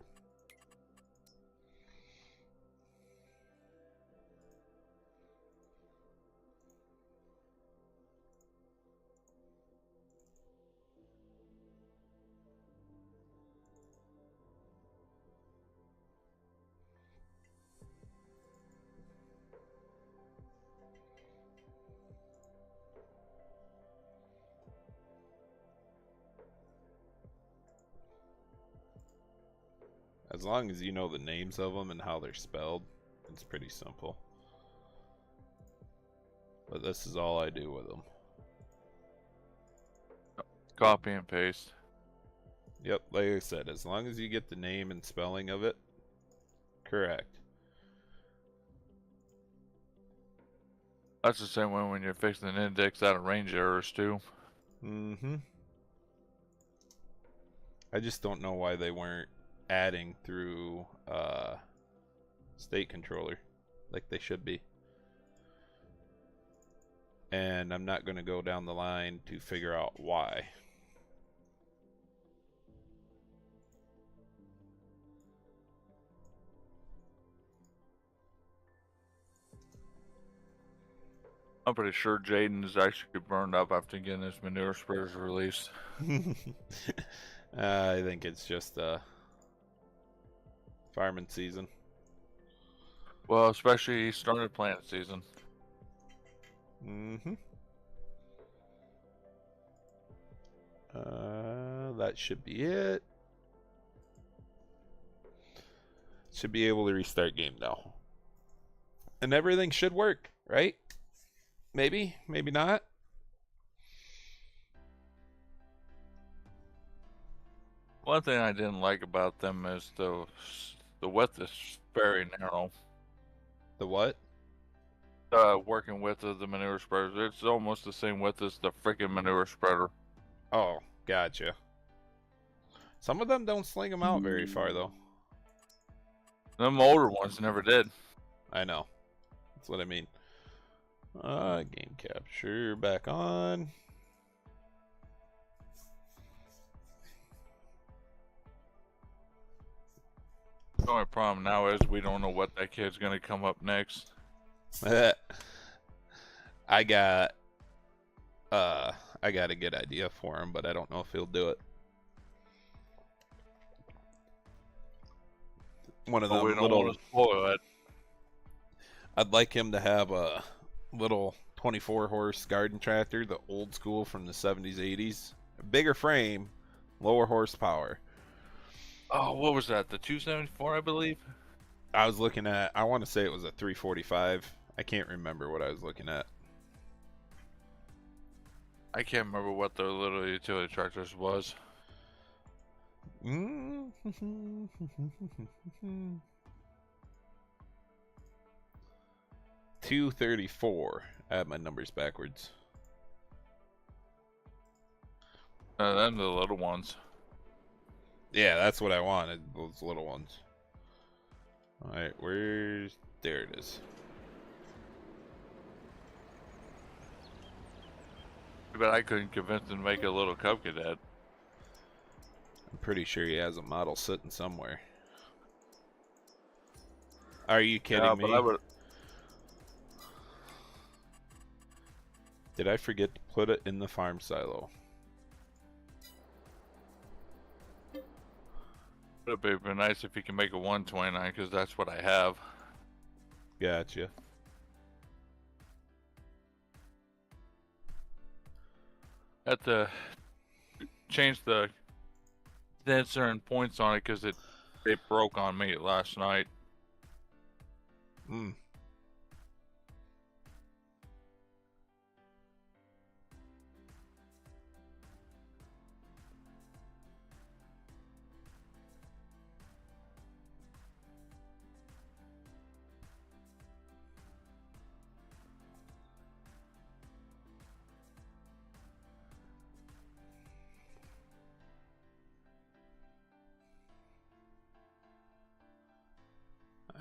As long as you know the names of them and how they're spelled, it's pretty simple. But this is all I do with them. Copy and paste. Yep, like I said, as long as you get the name and spelling of it correct. That's the same way when you're fixing an index out of range errors too. Mm-hmm. I just don't know why they weren't adding through state controller like they should be. And I'm not going to go down the line to figure out why. I'm pretty sure Jaden is actually burned up after getting his manure sprayers released. I think it's just farming season. Well, especially he started planting season. Mm-hmm. That should be it. Should be able to restart game now. And everything should work, right? Maybe, maybe not. One thing I didn't like about them is the width is very narrow. The what? Working width of the manure spreader. It's almost the same width as the freaking manure spreader. Oh, gotcha. Some of them don't sling them out very far, though. Them older ones never did. I know. That's what I mean. Game capture back on. The only problem now is we don't know what that kid's gonna come up next. I got a good idea for him, but I don't know if he'll do it. One of them we don't little. want to spoil it. I'd like him to have a little 24 horse garden tractor, the old school from the 70s, 80s. Bigger frame, lower horsepower. Oh, what was that? The 274, I believe. I was looking at, I want to say it was a 345. I can't remember what I was looking at. I can't remember what the little utility tractors was. 234. I have my numbers backwards. Them the little ones. Yeah, that's what I wanted. Those little ones. All right, where's? There it is. But I couldn't convince him to make a little Cub Cadet. I'm pretty sure he has a model sitting somewhere. Are you kidding me? But I would. Did I forget to put it in the farm silo? It'd be nice if you can make a 129, because that's what I have. Gotcha. Had to change the sensor and points on it because it broke on me last night.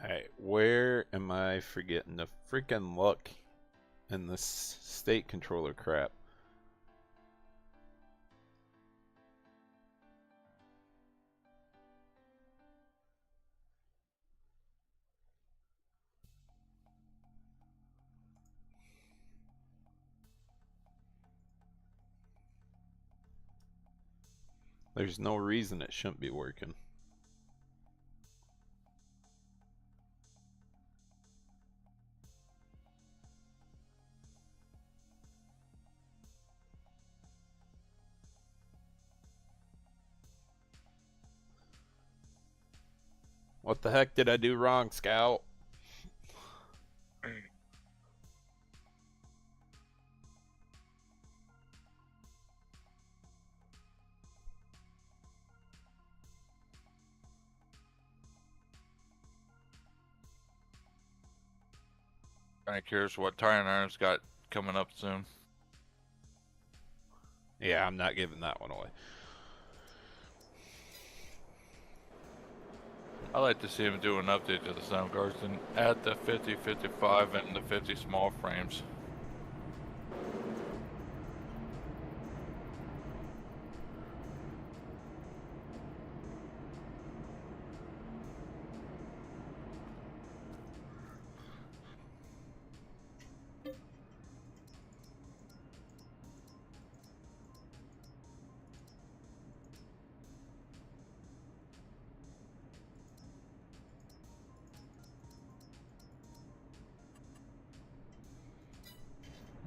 Alright, where am I forgetting the freaking look in this state controller crap? There's no reason it shouldn't be working. What the heck did I do wrong, Scout? Kind of curious what Tire Iron's got coming up soon. Yeah, I'm not giving that one away. I like to see him do an update to the sound cards and add the 50, 55, and the 50 small frames.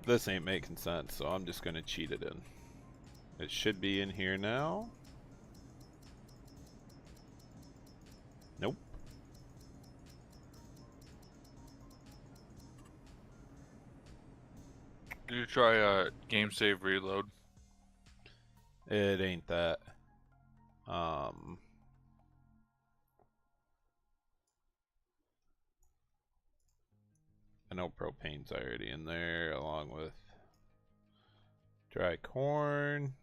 This ain't making sense, so I'm just gonna cheat it in. It should be in here now. Nope. Did you try game save reload? It ain't that. I know propane's already in there along with dry corn.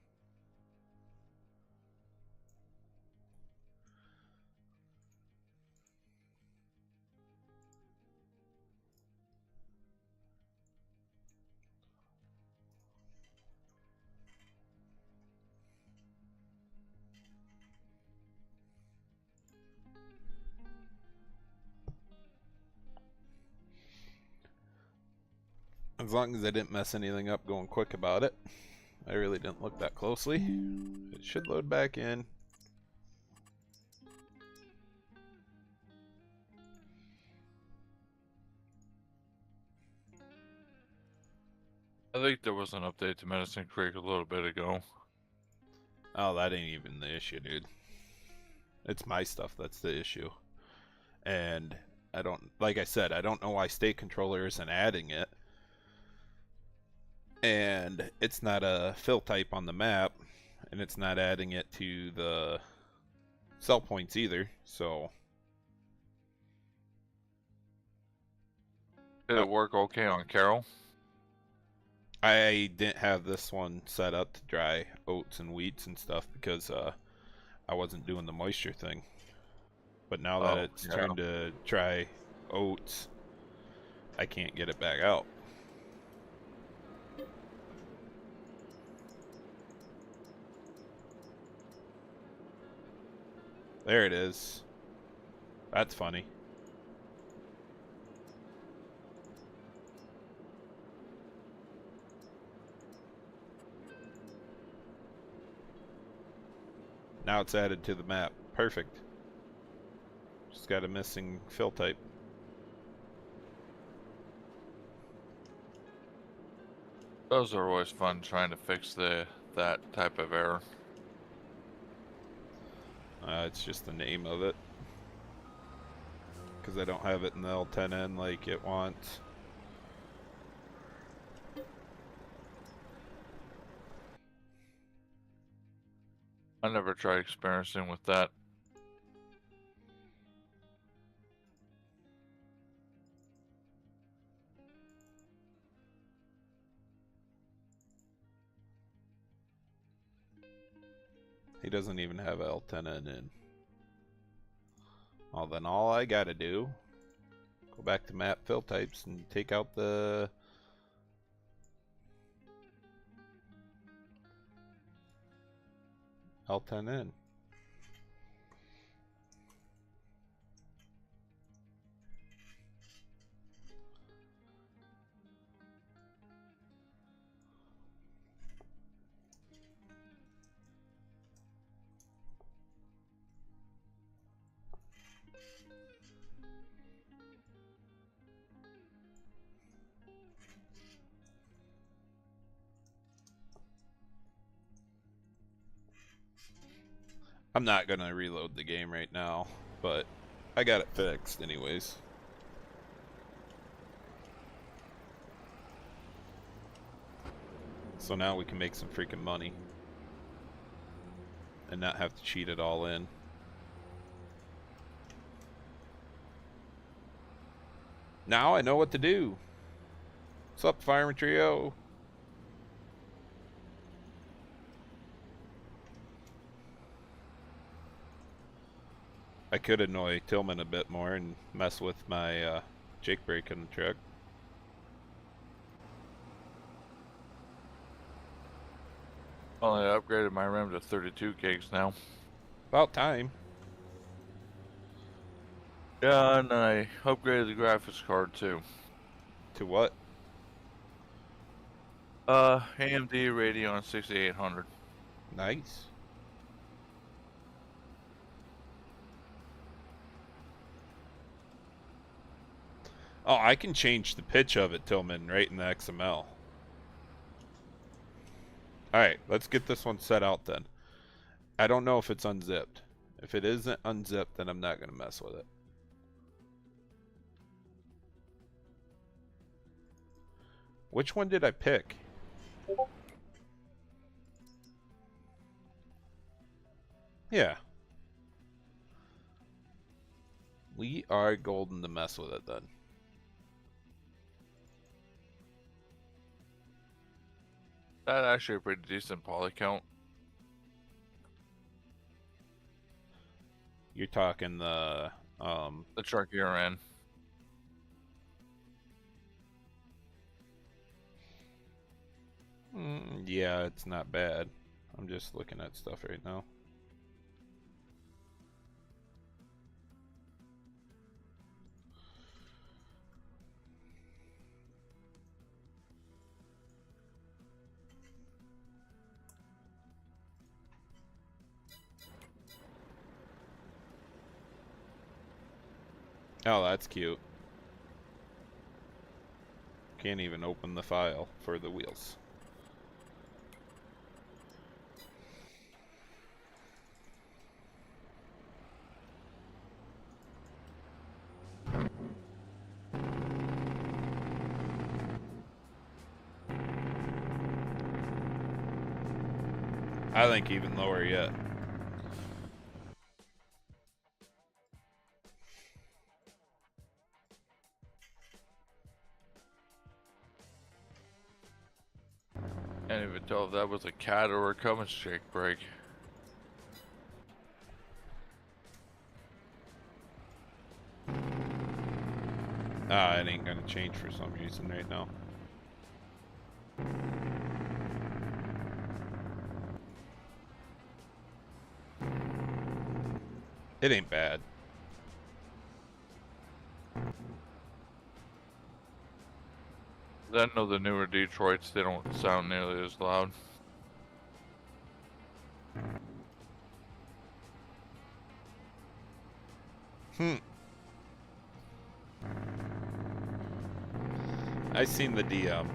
As long as I didn't mess anything up going quick about it. I really didn't look that closely. It should load back in. I think there was an update to Medicine Creek a little bit ago. Oh, that ain't even the issue, dude. It's my stuff that's the issue. And I don't, like I said, I don't know why State Controller isn't adding it. And it's not a fill type on the map, and it's not adding it to the sell points either, so. Did it work okay on Carol? I didn't have this one set up to dry oats and wheats and stuff because I wasn't doing the moisture thing. But now that it's turned to dry oats, I can't get it back out. There it is. That's funny. Now it's added to the map. Perfect. Just got a missing fill type. Those are always fun trying to fix that type of error. It's just the name of it. Because I don't have it in the L10N like it wants. I never tried experiencing with that. He doesn't even have L10N in. Well, then all I gotta do, go back to map fill types and take out the L10N. I'm not gonna reload the game right now, but I got it fixed anyways. So now we can make some freaking money and not have to cheat it all in. Now I know what to do. What's up, Fireman Trio? I could annoy Tillman a bit more and mess with my Jake brake in the truck. Well, I upgraded my RAM to 32 gigs now. About time. Yeah, and I upgraded the graphics card too. To what? AMD Radeon 6800. Nice. Oh, I can change the pitch of it, Tillman, right in the XML. Alright, let's get this one set out then. I don't know if it's unzipped. If it isn't unzipped, then I'm not going to mess with it. Which one did I pick? Yeah. We are golden to mess with it then. That's actually a pretty decent poly count. You're talking the truck you're in. yeah, it's not bad. I'm just looking at stuff right now. Oh, that's cute. Can't even open the file for the wheels. I think even lower yet. Can't even tell if that was a cat or a Cummins shake brake. Ah, it ain't gonna change for some reason right now. It ain't bad. I know the newer Detroits, they don't sound nearly as loud. I seen the DM.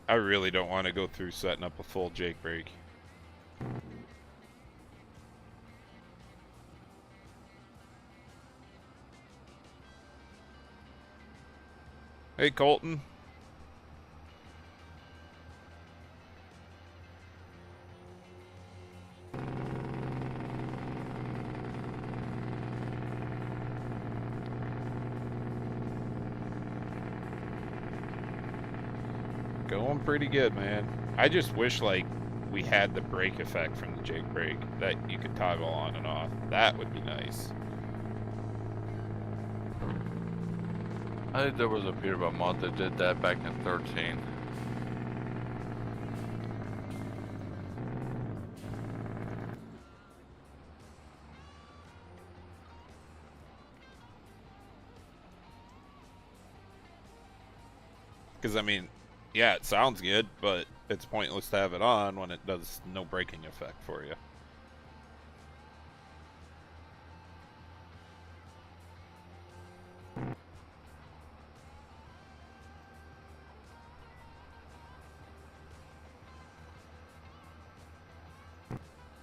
I really don't want to go through setting up a full Jake brake. Hey, Colton. Going pretty good, man. I just wish, like, we had the brake effect from the Jake brake that you could toggle on and off. That would be nice. I think there was a period of a month that did that back in 13. Because, I mean, yeah, it sounds good, but it's pointless to have it on when it does no braking effect for you.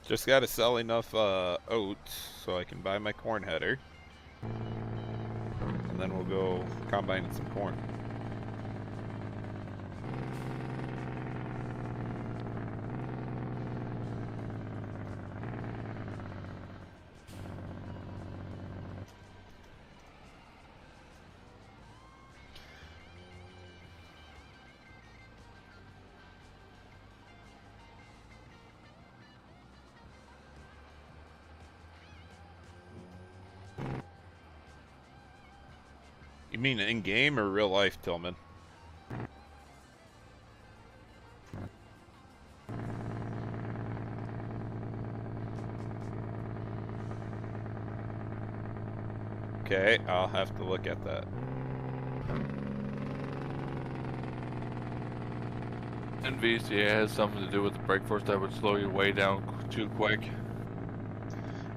Just got to sell enough oats so I can buy my corn header. And then we'll go combining some corn. You mean in-game or real life, Tillman? Okay, I'll have to look at that. And VCA has something to do with the brake force that would slow you way down too quick.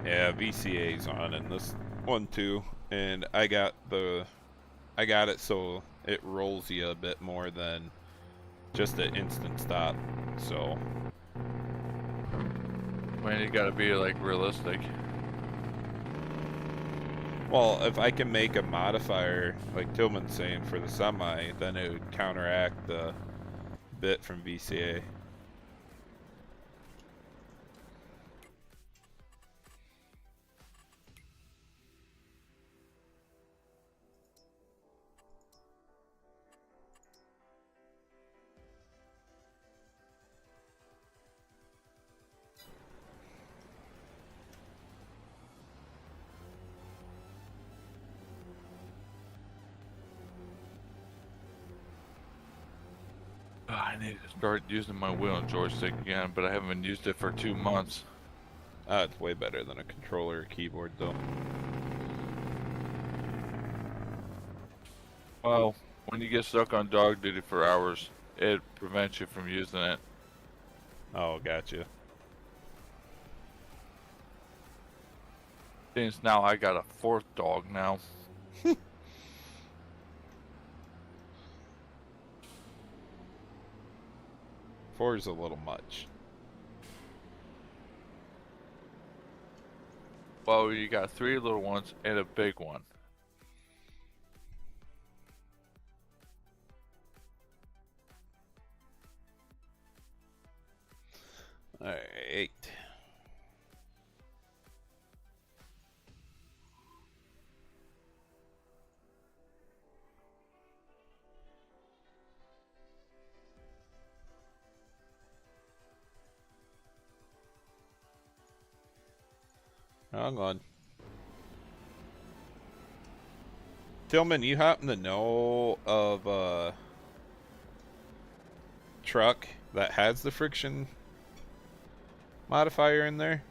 Yeah, VCA's on in this one too, and I got it so it rolls you a bit more than just an instant stop. So, I mean, you gotta be like realistic. well, if I can make a modifier like Tillman's saying for the semi, then it would counteract the bit from VCA. I need to start using my wheel and joystick again, but I haven't used it for 2 months. It's way better than a controller or keyboard, though. Well, when you get stuck on dog duty for hours, it prevents you from using it. Oh, gotcha. Since now I got a 4th dog now. 4 is a little much. Well, you got 3 little ones and a big one. Alright. Hang on. Tillman, you happen to know of a truck that has the friction modifier in there?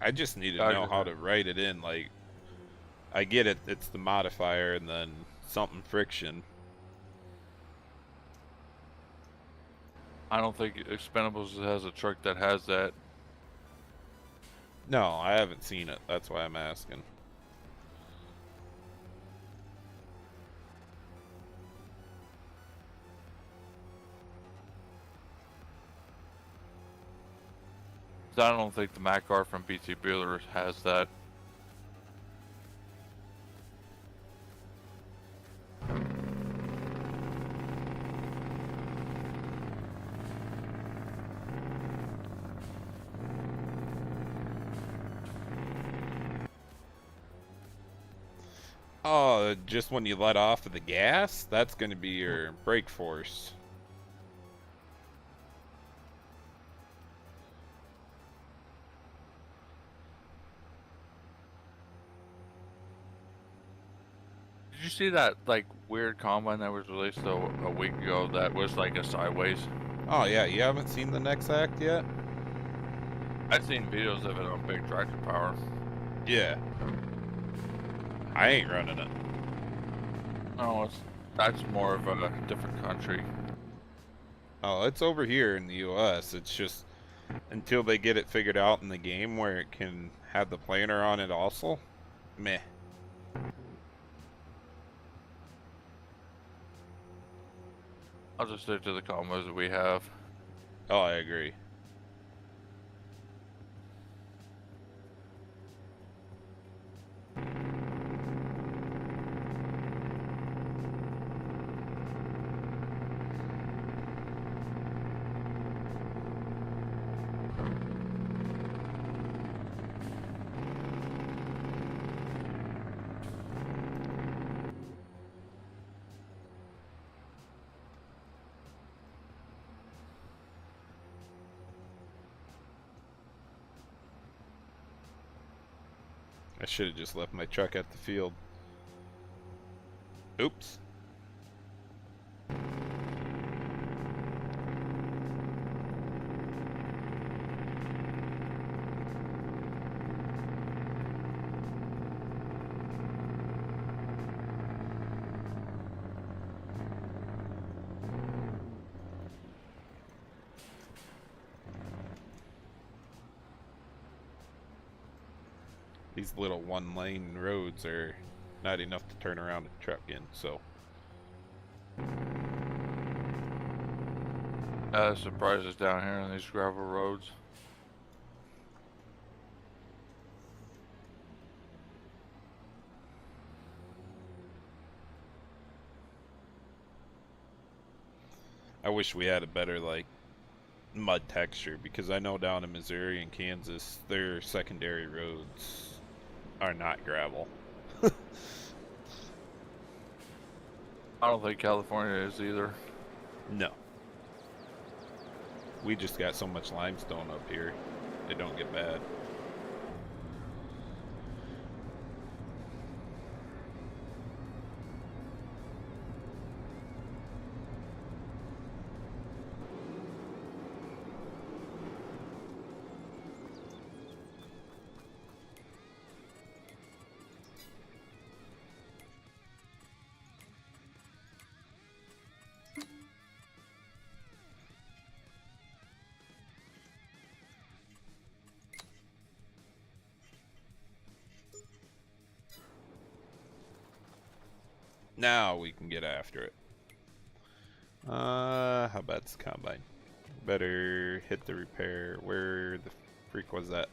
I just need to know how to write it in. Like, I get it, it's the modifier and then something friction. I don't think Expendables has a truck that has that. No, I haven't seen it. That's why I'm asking. I don't think the Macar from BT Bueller has that. Oh, just when you let off of the gas? That's going to be your brake force. Did you see that like weird combine that was released a week ago that was like a sideways? Oh yeah, you haven't seen the next act yet? I've seen videos of it on Big Tractor Power. Yeah. I ain't running it. Oh, that's more of a different country. Oh, it's over here in the US. It's just until they get it figured out in the game where it can have the planer on it also. Meh. I'll just stick to the combos that we have. Oh, I agree. I should have just left my truck at the field. Oops. These little one-lane roads are not enough to turn around a truck in, so. Surprises down here on these gravel roads. I wish we had a better, like, mud texture, because I know down in Missouri and Kansas, their secondary roads are not gravel. I don't think California is either. No. We just got so much limestone up here, it don't get bad. Now we can get after it. How about this combine? Better hit the repair. Where the freak was that?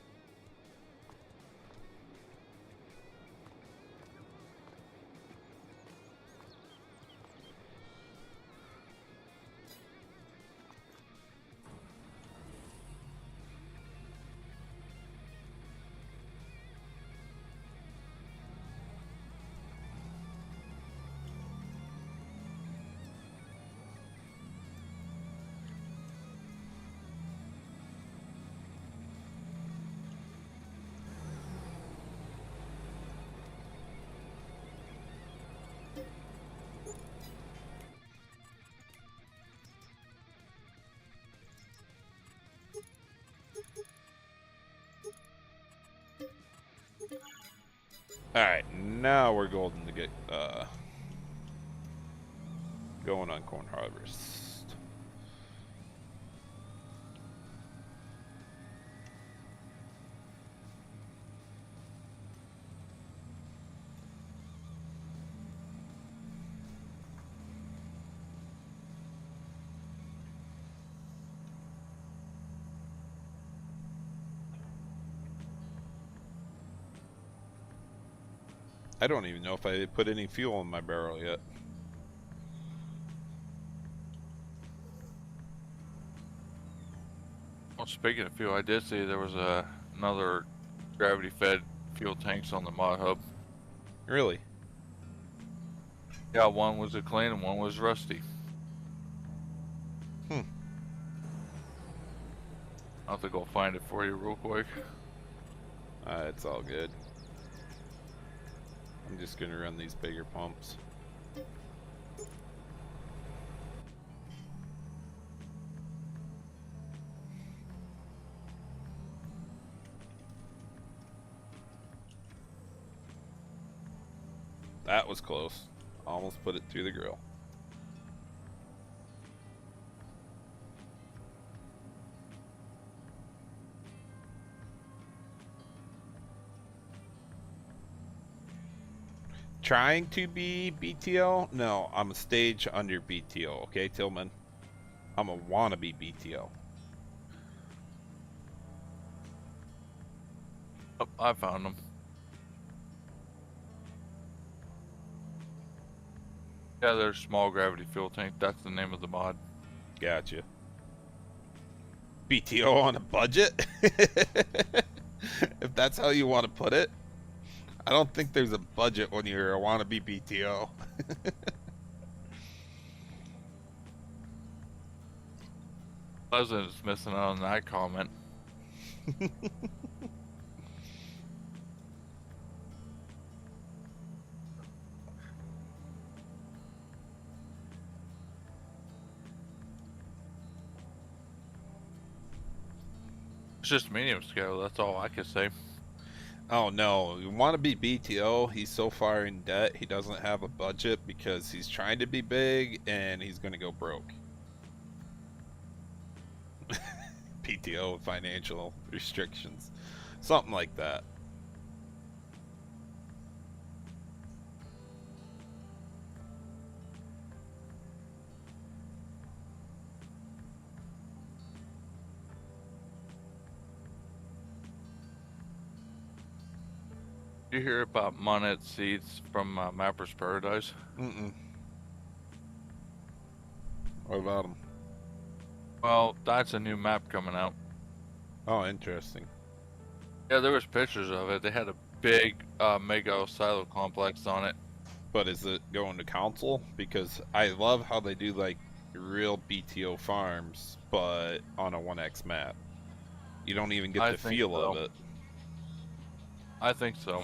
Alright, now we're golden to get going on corn harvest. I don't even know if I put any fuel in my barrel yet. Well, speaking of fuel, I did see there was another gravity-fed fuel tanks on the mod hub. Really? Yeah, one was a clean and one was rusty. I'll have to go find it for you real quick. It's all good. I'm just gonna run these bigger pumps. That was close. Almost put it through the grill. Trying to be BTO? No, I'm a stage under BTO, okay, Tillman? I'm a wannabe BTO. Oh, I found them. Yeah, there's small gravity fuel tank. That's the name of the mod. Gotcha. BTO on a budget? If that's how you want to put it. I don't think there's a budget when you're a wannabe BTO. Pleasant's missing out on that comment. It's just medium scale. That's all I can say. Oh no, you want to be BTO? He's so far in debt, he doesn't have a budget because he's trying to be big and he's going to go broke. PTO, financial restrictions. Something like that. Did you hear about Monet Seeds from Mapper's Paradise? Mm-mm. What about him? Well, that's a new map coming out. Oh, interesting. Yeah, there was pictures of it. They had a big mega silo complex on it. But is it going to council? Because I love how they do like real BTO farms, but on a 1x map. You don't even get I the think feel so. of it. I think so.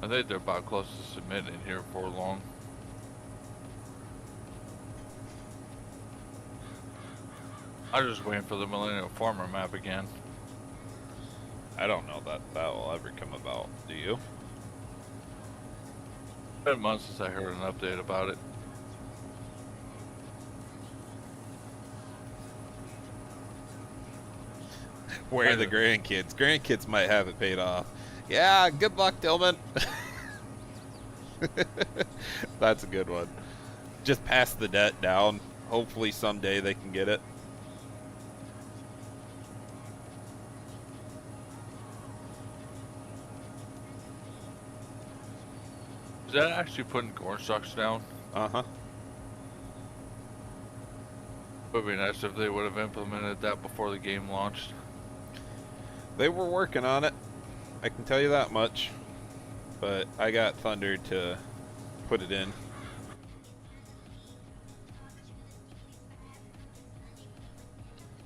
I think they're about close to submitting here before long. I'm just waiting for the Millennial Farmer map again. I don't know that that will ever come about. Do you? It's been months since I heard an update about it. Where are the grandkids? Grandkids might have it paid off. Yeah, good luck, Tillman. That's a good one. Just pass the debt down. Hopefully someday they can get it. Is that actually putting corn stalks down? Uh-huh. Would be nice if they would have implemented that before the game launched. They were working on it. I can tell you that much. But I got Thunder to put it in.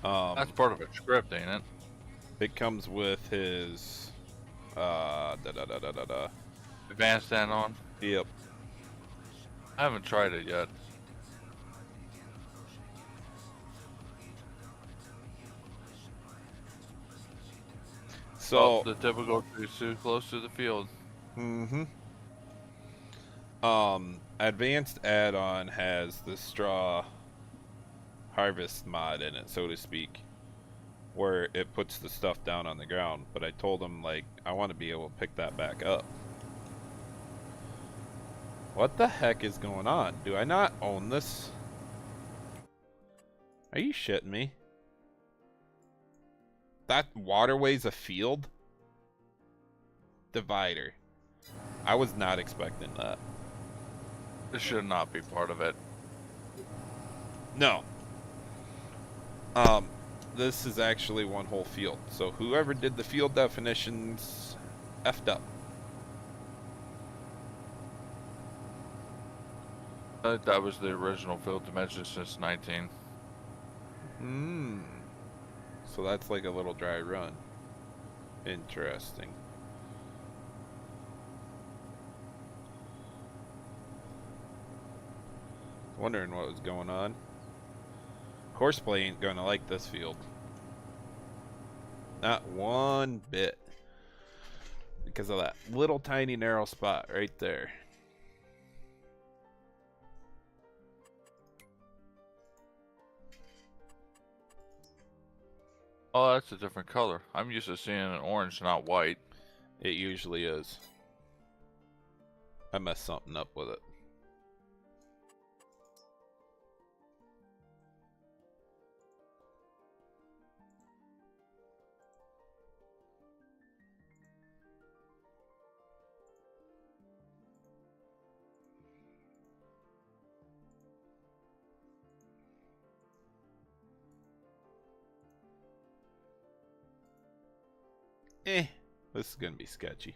That's part of a script, ain't it? It comes with his da. Advanced add-on. Yep. I haven't tried it yet. So the typical too close to the field. Advanced add-on has the straw harvest mod in it, so to speak, where it puts the stuff down on the ground. But I told him, like, I want to be able to pick that back up. What the heck is going on? Do I not own this? Are you shitting me? That waterway's a field? Divider. I was not expecting that. This should not be part of it. No. This is actually one whole field. So whoever did the field definitions effed up. I think that was the original field dimension since 19. So that's like a little dry run. Interesting. Wondering what was going on. Horseplay ain't gonna like this field. Not one bit. Because of that little tiny narrow spot right there. Oh, that's a different color. I'm used to seeing an orange, not white. It usually is. I messed something up with it. This is gonna be sketchy.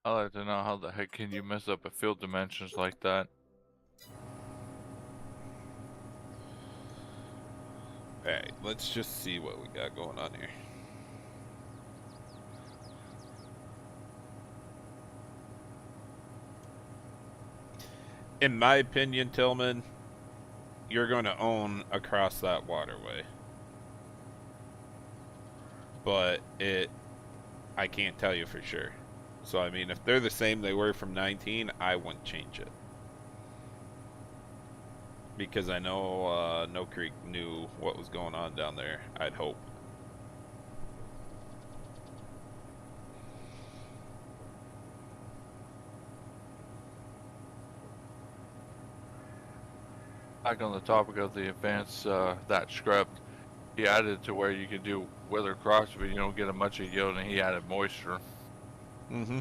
I'd like to know how the heck can you mess up a field dimensions like that? Alright, let's just see what we got going on here. In my opinion, Tillman, you're going to own across that waterway. But I can't tell you for sure. So, I mean, if they're the same they were from 19, I wouldn't change it. Because I know No Creek knew what was going on down there, I'd hope. Back on the topic of the advanced that script, he added to where you could do weather crops, but you don't get a much of yield, and he added moisture. Mm-hmm.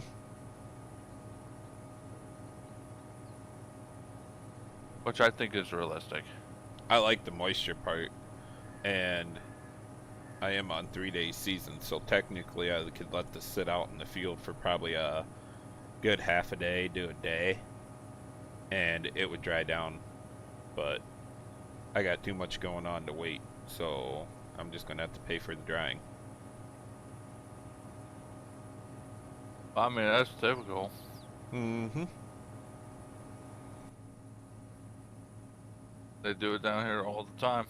Which I think is realistic. I like the moisture part, and I am on 3-day season, so technically I could let this sit out in the field for probably a good half a day to a day, and it would dry down, but I got too much going on to wait, so I'm just gonna have to pay for the drying. I mean, that's typical. Mm-hmm. They do it down here all the time.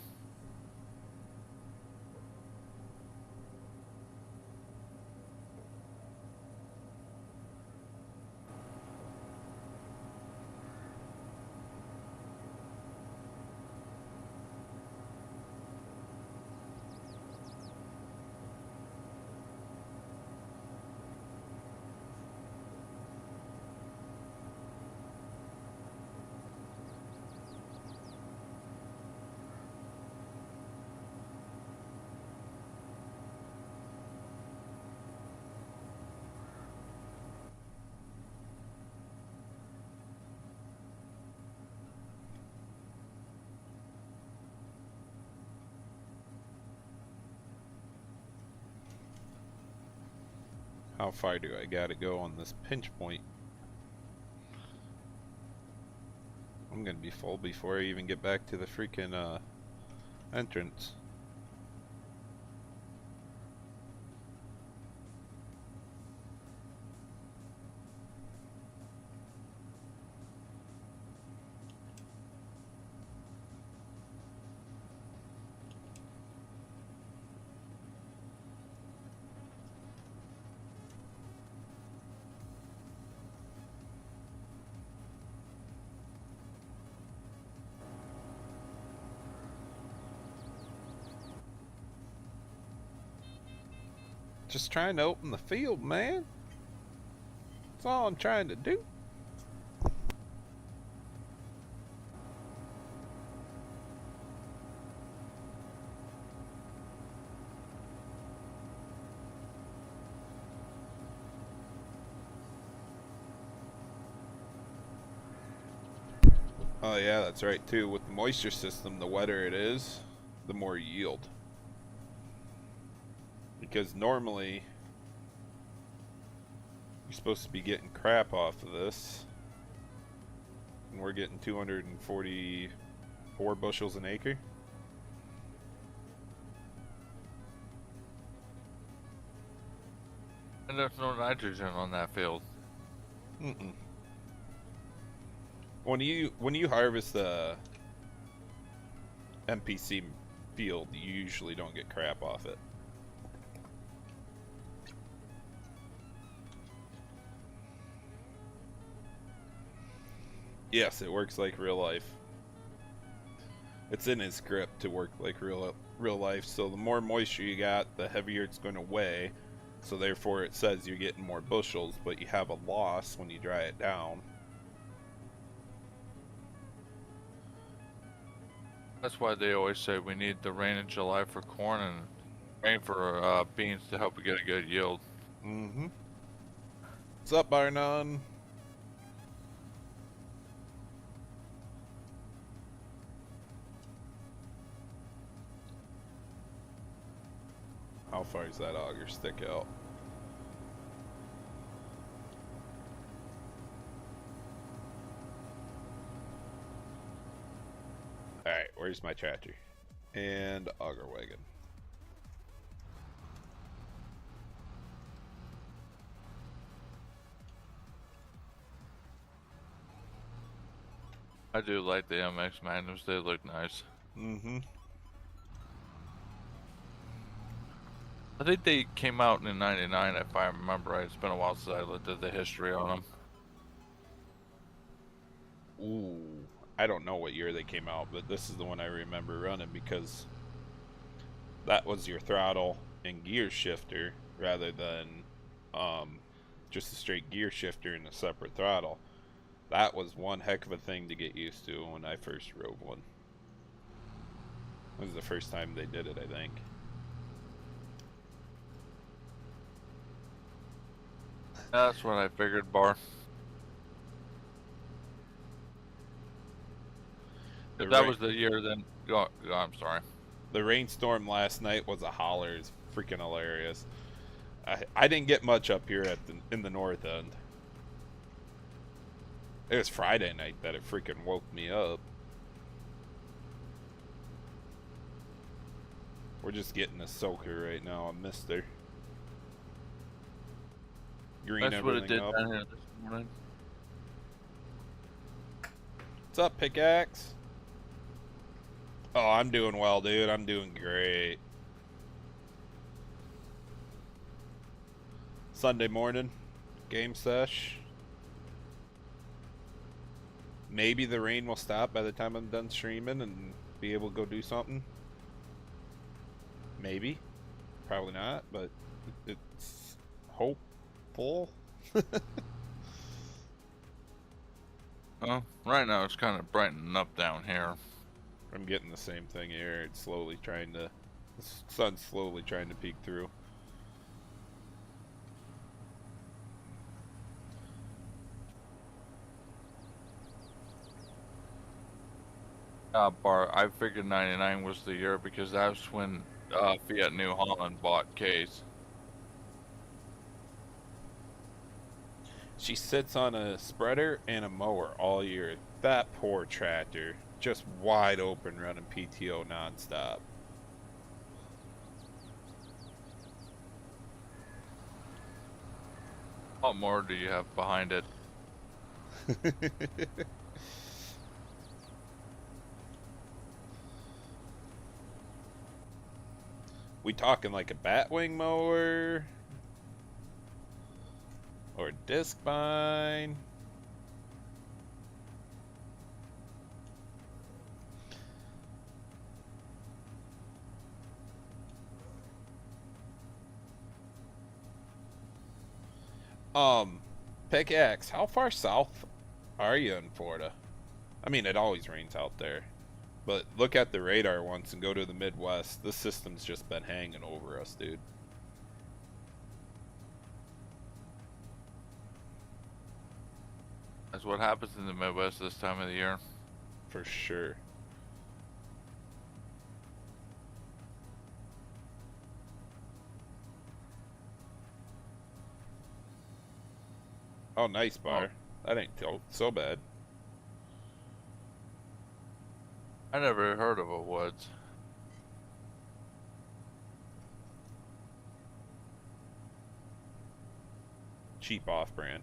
How far do I gotta go on this pinch point? I'm gonna be full before I even get back to the freaking entrance. Just trying to open the field, man. That's all I'm trying to do. Oh yeah, that's right too. With the moisture system, the wetter it is, the more yield. Because normally you're supposed to be getting crap off of this, and we're getting 244 bushels an acre. And there's no nitrogen on that field. Mm-mm. When you harvest the MPC field, you usually don't get crap off it. Yes, it works like real life. It's in his script to work like real life. So the more moisture you got, the heavier it's going to weigh. So therefore, it says you're getting more bushels, but you have a loss when you dry it down. That's why they always say we need the rain in July for corn and rain for beans to help get a good yield. Mm-hmm. What's up, Barnon? How far does that auger stick out? where's my tractor? And auger wagon. I do like the MX Magnums. They look nice. Mm-hmm. I think they came out in '99, if I remember right. It's been a while since I looked at the history on them. Ooh, I don't know what year they came out, but this is the one I remember running because that was your throttle and gear shifter rather than just a straight gear shifter and a separate throttle. That was one heck of a thing to get used to when I first rode one. It was the first time they did it, I think. That's what I figured, Bar. If that was the year, then I'm sorry. The rainstorm last night was a holler. It's freaking hilarious. I didn't get much up here in the north end. It was Friday night that it freaking woke me up. We're just getting a soaker right now, a mister. Green That's what it everything did up. down here this morning. What's up, Pickaxe? Oh, I'm doing well, dude. I'm doing great. Sunday morning, game sesh. Maybe the rain will stop by the time I'm done streaming and be able to go do something. Maybe. Probably not, but it's hopeful. Well, right now it's kind of brightening up down here. I'm getting the same thing here. It's slowly trying to... The sun's slowly trying to peek through. Bar, I figured '99 was the year because that's when Fiat New Holland bought Case. She sits on a spreader and a mower all year. That poor tractor. Just wide open running PTO nonstop. What more do you have behind it? We talking like a batwing mower? Or disc bind? Pickaxe, how far south are you in Florida? I mean, it always rains out there. But look at the radar once and go to the Midwest. This system's just been hanging over us, dude. That's what happens in the Midwest this time of the year. For sure. Oh, nice bar. That ain't so bad. I never heard of a Woods. Cheap off-brand.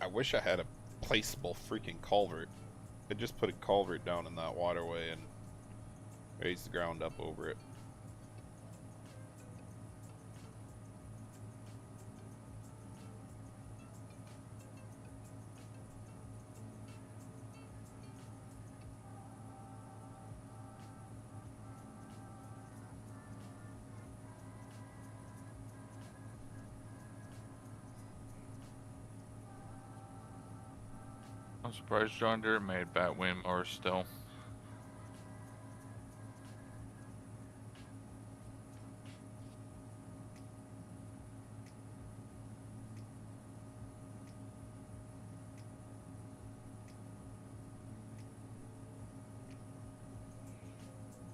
I wish I had a placeable freaking culvert. I just put a culvert down in that waterway and raised the ground up over it. I'm surprised John Deere made batwing mowers still.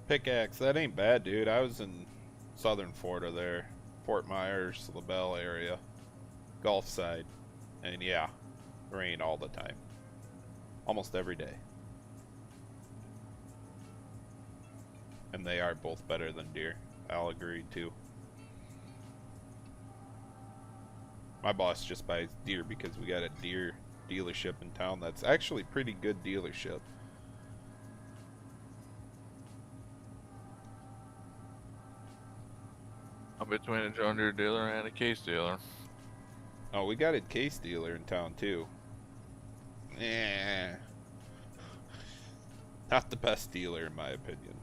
Pickaxe, that ain't bad, dude. I was in southern Florida there. Fort Myers, LaBelle area. Gulf side. And yeah, rain all the time. Almost every day. And they are both better than deer. I'll agree too. My boss just buys deer because we got a deer dealership in town that's actually pretty good dealership. I'm between a John Deere dealer and a Case dealer. Oh, we got a Case dealer in town too. Eh. Not the best dealer in my opinion.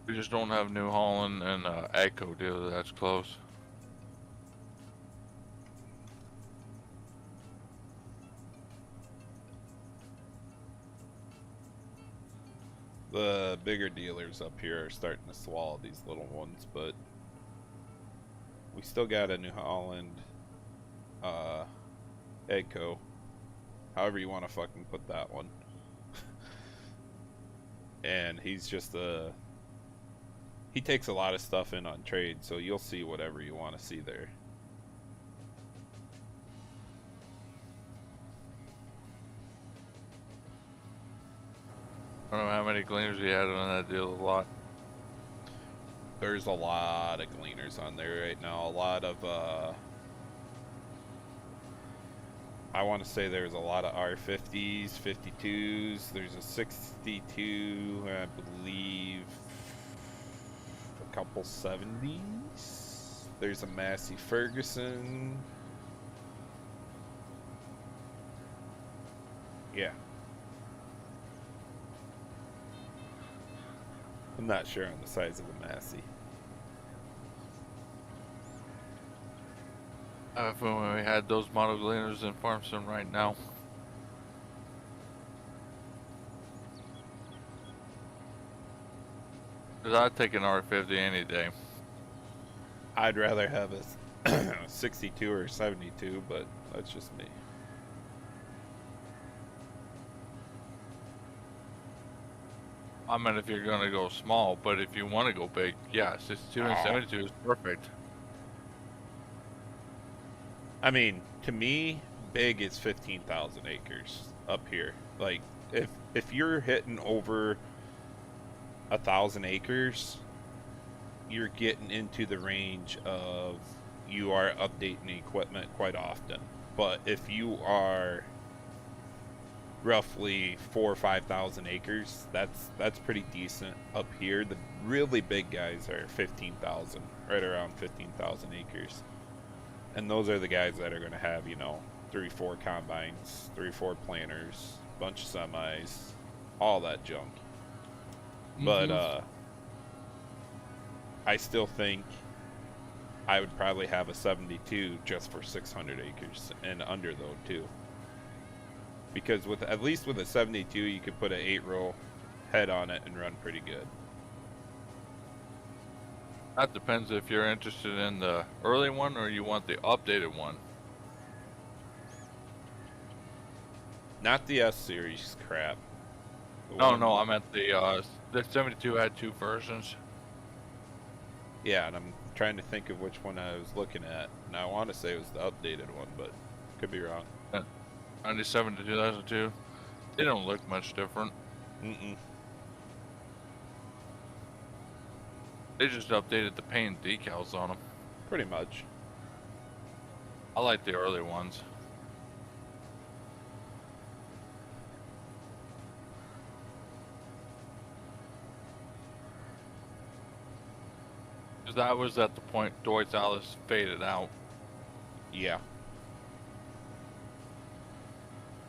We just don't have New Holland and AGCO dealer that's close. The bigger dealers up here are starting to swallow these little ones, but we still got a New Holland AGCO. However you want to fucking put that one. And he's just he takes a lot of stuff in on trade, so you'll see whatever you want to see there. I don't know how many gleaners he had on that deal. A lot. There's a lot of gleaners on there right now. A lot of I want to say there's a lot of R50s, 52s. There's a 62, I believe, a couple 70s. There's a Massey Ferguson. Yeah. I'm not sure on the size of the Massey. If we had those model gleaners in Farmson right now. Cause I'd take an R50 any day. I'd rather have a 62 or 72, but that's just me. I mean, if you're gonna go small, but if you want to go big, yeah, 62 and 72 is perfect. I mean, to me, big is 15,000 acres up here. Like, if you're hitting over 1,000 acres, you're getting into the range of you are updating equipment quite often. But if you are roughly 4,000 or 5,000 acres, that's pretty decent up here. The really big guys are 15,000, right around 15,000 acres. And those are the guys that are going to have, 3-4 combines, 3-4 planters, bunch of semis, all that junk. Mm-hmm. But I still think I would probably have a 72 just for 600 acres and under though too. Because at least with a 72 you could put an 8-row head on it and run pretty good. That depends if you're interested in the early one or you want the updated one. Not the S series crap. No, I meant the 72 had 2 versions. Yeah, and I'm trying to think of which one I was looking at. And I want to say it was the updated one, but could be wrong. 97 to 2002. They don't look much different. Mm-mm. They just updated the paint decals on them. Pretty much. I like the early ones. Because that was at the point Deutz Alice faded out. Yeah.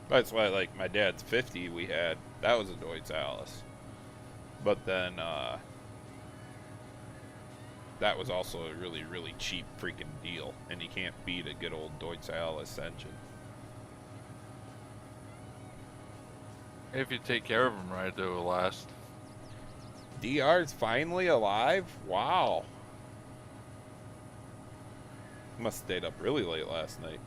That's why, like, my dad's 50 we had, that was a Deutz Alice. But then, that was also a really, really cheap freaking deal. And you can't beat a good old Deutz Alice engine. If you take care of them right, they will last. DR's finally alive? Wow. Must have stayed up really late last night.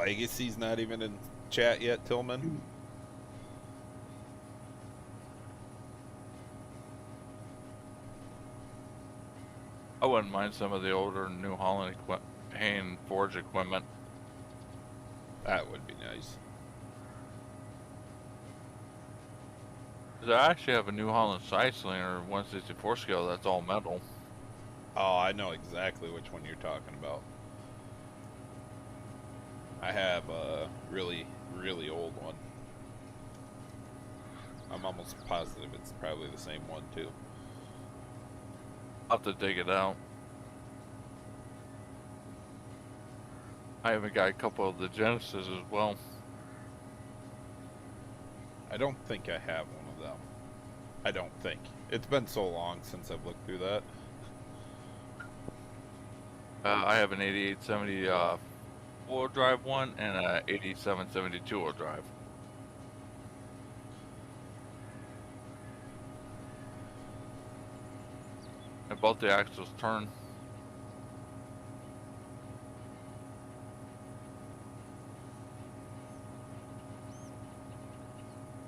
Legacy's not even in chat yet, Tillman. I wouldn't mind some of the older New Holland Hayne Forge equipment. That would be nice. 'Cause I actually have a New Holland side slinger 164 scale that's all metal. Oh, I know exactly which one you're talking about. I have a really, really old one. I'm almost positive it's probably the same one too. I'll have to dig it out. I even got a couple of the Genesis as well. I don't think I have one of them. I don't think. It's been so long since I've looked through that. I have an 8870 four-wheel drive one and a 8770 two-wheel drive. And both the axles turn.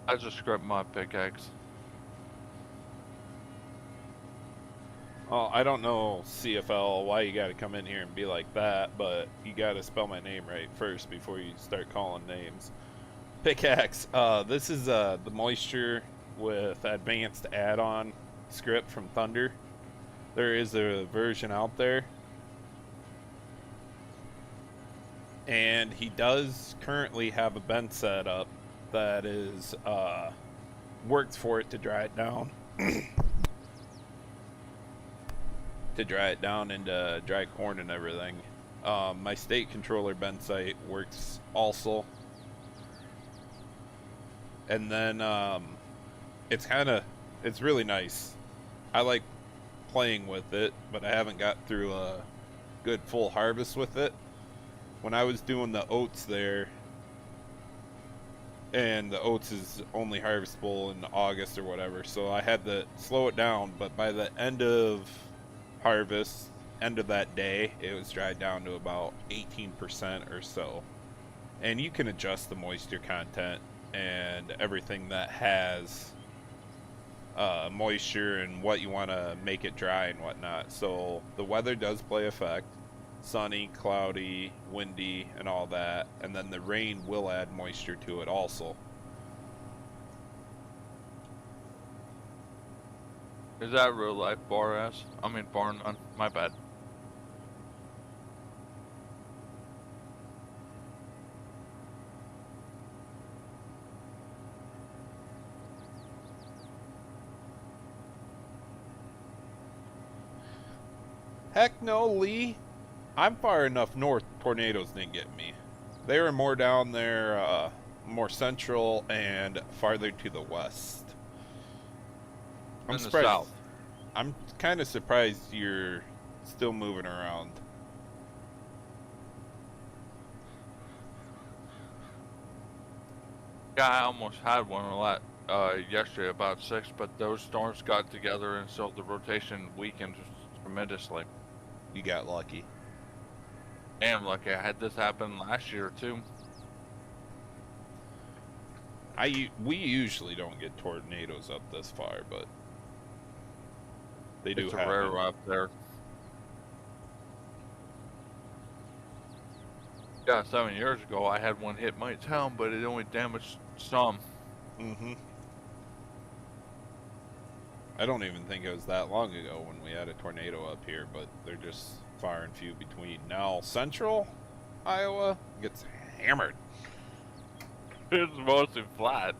I just scrapped my pickaxe. Oh, I don't know, CFL, why you gotta come in here and be like that, but you gotta spell my name right first before you start calling names. Pickaxe, this is the Moisture with advanced add-on script from Thunder. There is a version out there. And he does currently have a bend set up that is, works for it to dry it down. To dry it down into dry corn and everything. My state controller bend site works also. And then it's really nice. I like playing with it, but I haven't got through a good full harvest with it. When I was doing the oats there, and the oats is only harvestable in August or whatever, so I had to slow it down, but by the end of harvest, end of that day, it was dried down to about 18% or so. And you can adjust the moisture content and everything that has moisture and what you want to make it dry and whatnot. So the weather does play effect. Sunny, cloudy, windy, and all that. And then the rain will add moisture to it also. Is that real life bar ass? I mean bar none. My bad. Heck no, Lee. I'm far enough north, tornadoes didn't get me. They were more down there, more central and farther to the west. I'm In the surprised. south. I'm kind of surprised you're still moving around. Yeah, I almost had one a lot yesterday about 6, but those storms got together and so the rotation weakened tremendously. You got lucky. Damn lucky I had this happen last year too. We usually don't get tornadoes up this far, but they do It's a happen. rare up there. Yeah, 7 years ago I had one hit my town, but it only damaged some. Mm-hmm. I don't even think it was that long ago when we had a tornado up here, but they're just far and few between. Now, central Iowa gets hammered. It's mostly flat.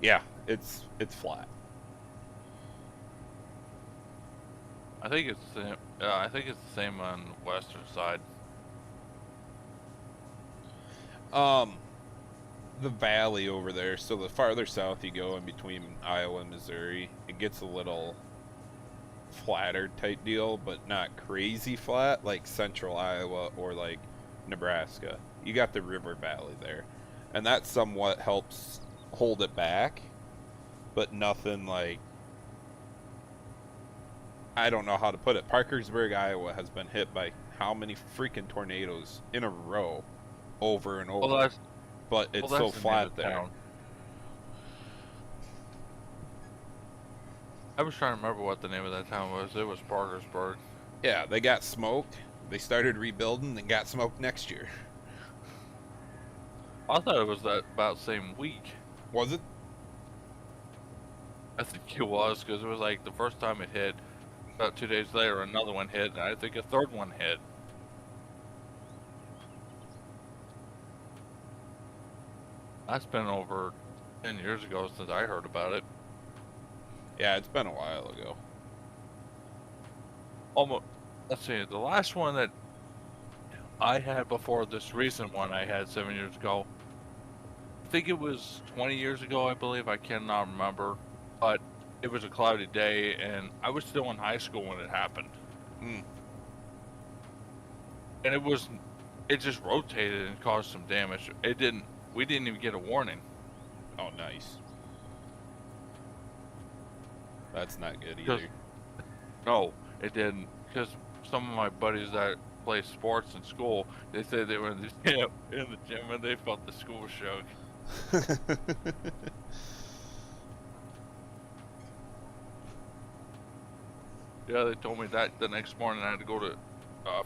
Yeah, it's flat. I think it's the same. I think it's the same on the western side. The valley over there, so the farther south you go in between Iowa and Missouri, it gets a little flatter type deal, but not crazy flat like central Iowa or like Nebraska. You got the river valley there, and that somewhat helps hold it back, but nothing like, I don't know how to put it. Parkersburg, Iowa has been hit by how many freaking tornadoes in a row, over and over. Well, that's but it's well, so that's the name flat of the there. town. I was trying to remember what the name of that town was. It was Parkersburg. Yeah, they got smoked. They started rebuilding and got smoked next year. I thought it was that about same week. Was it? I think it was, because it was like the first time it hit. About 2 days later, another one hit, and I think a third one hit. That's been over 10 years ago since I heard about it. Yeah, it's been a while ago. Almost. Let's see. The last one that I had before this recent one I had 7 years ago. I think it was 20 years ago, I believe. I cannot remember. But it was a cloudy day, and I was still in high school when it happened. Mm. And it just rotated and caused some damage. We didn't even get a warning. Oh, nice. That's not good 'Cause- either. No, it didn't. Because some of my buddies that play sports in school, they said they were in the gym and they felt the school shook. Yeah, they told me that the next morning I had to go to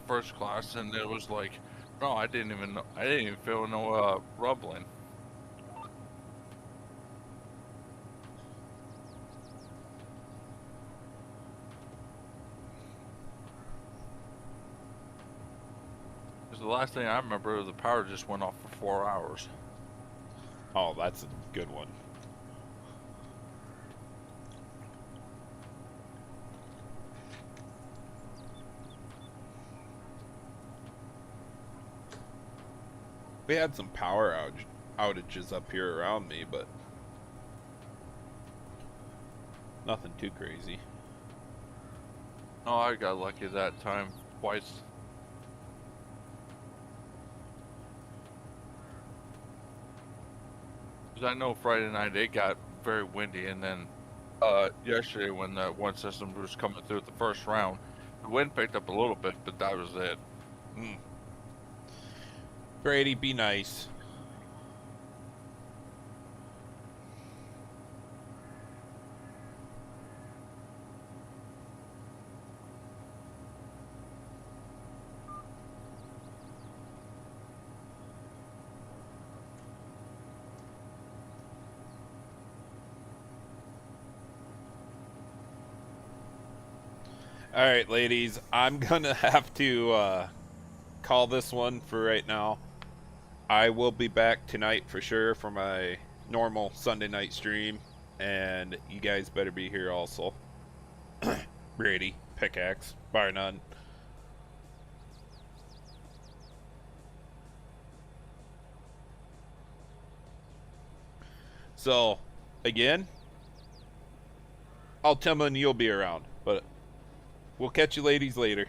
first class, and it was like, no, I didn't even feel no rumbling. Because the last thing I remember, the power just went off for 4 hours. Oh, that's a good one. We had some power outages up here around me, but nothing too crazy. No, I got lucky that time twice. Because I know Friday night it got very windy, and then yesterday when that one system was coming through the first round, the wind picked up a little bit, but that was it. Mm. Brady, be nice. All right, ladies, I'm gonna have to call this one for right now. I will be back tonight for sure for my normal Sunday night stream, and you guys better be here also. Brady, pickaxe, bar none. So, again, I'll tell you you'll be around, but we'll catch you ladies later.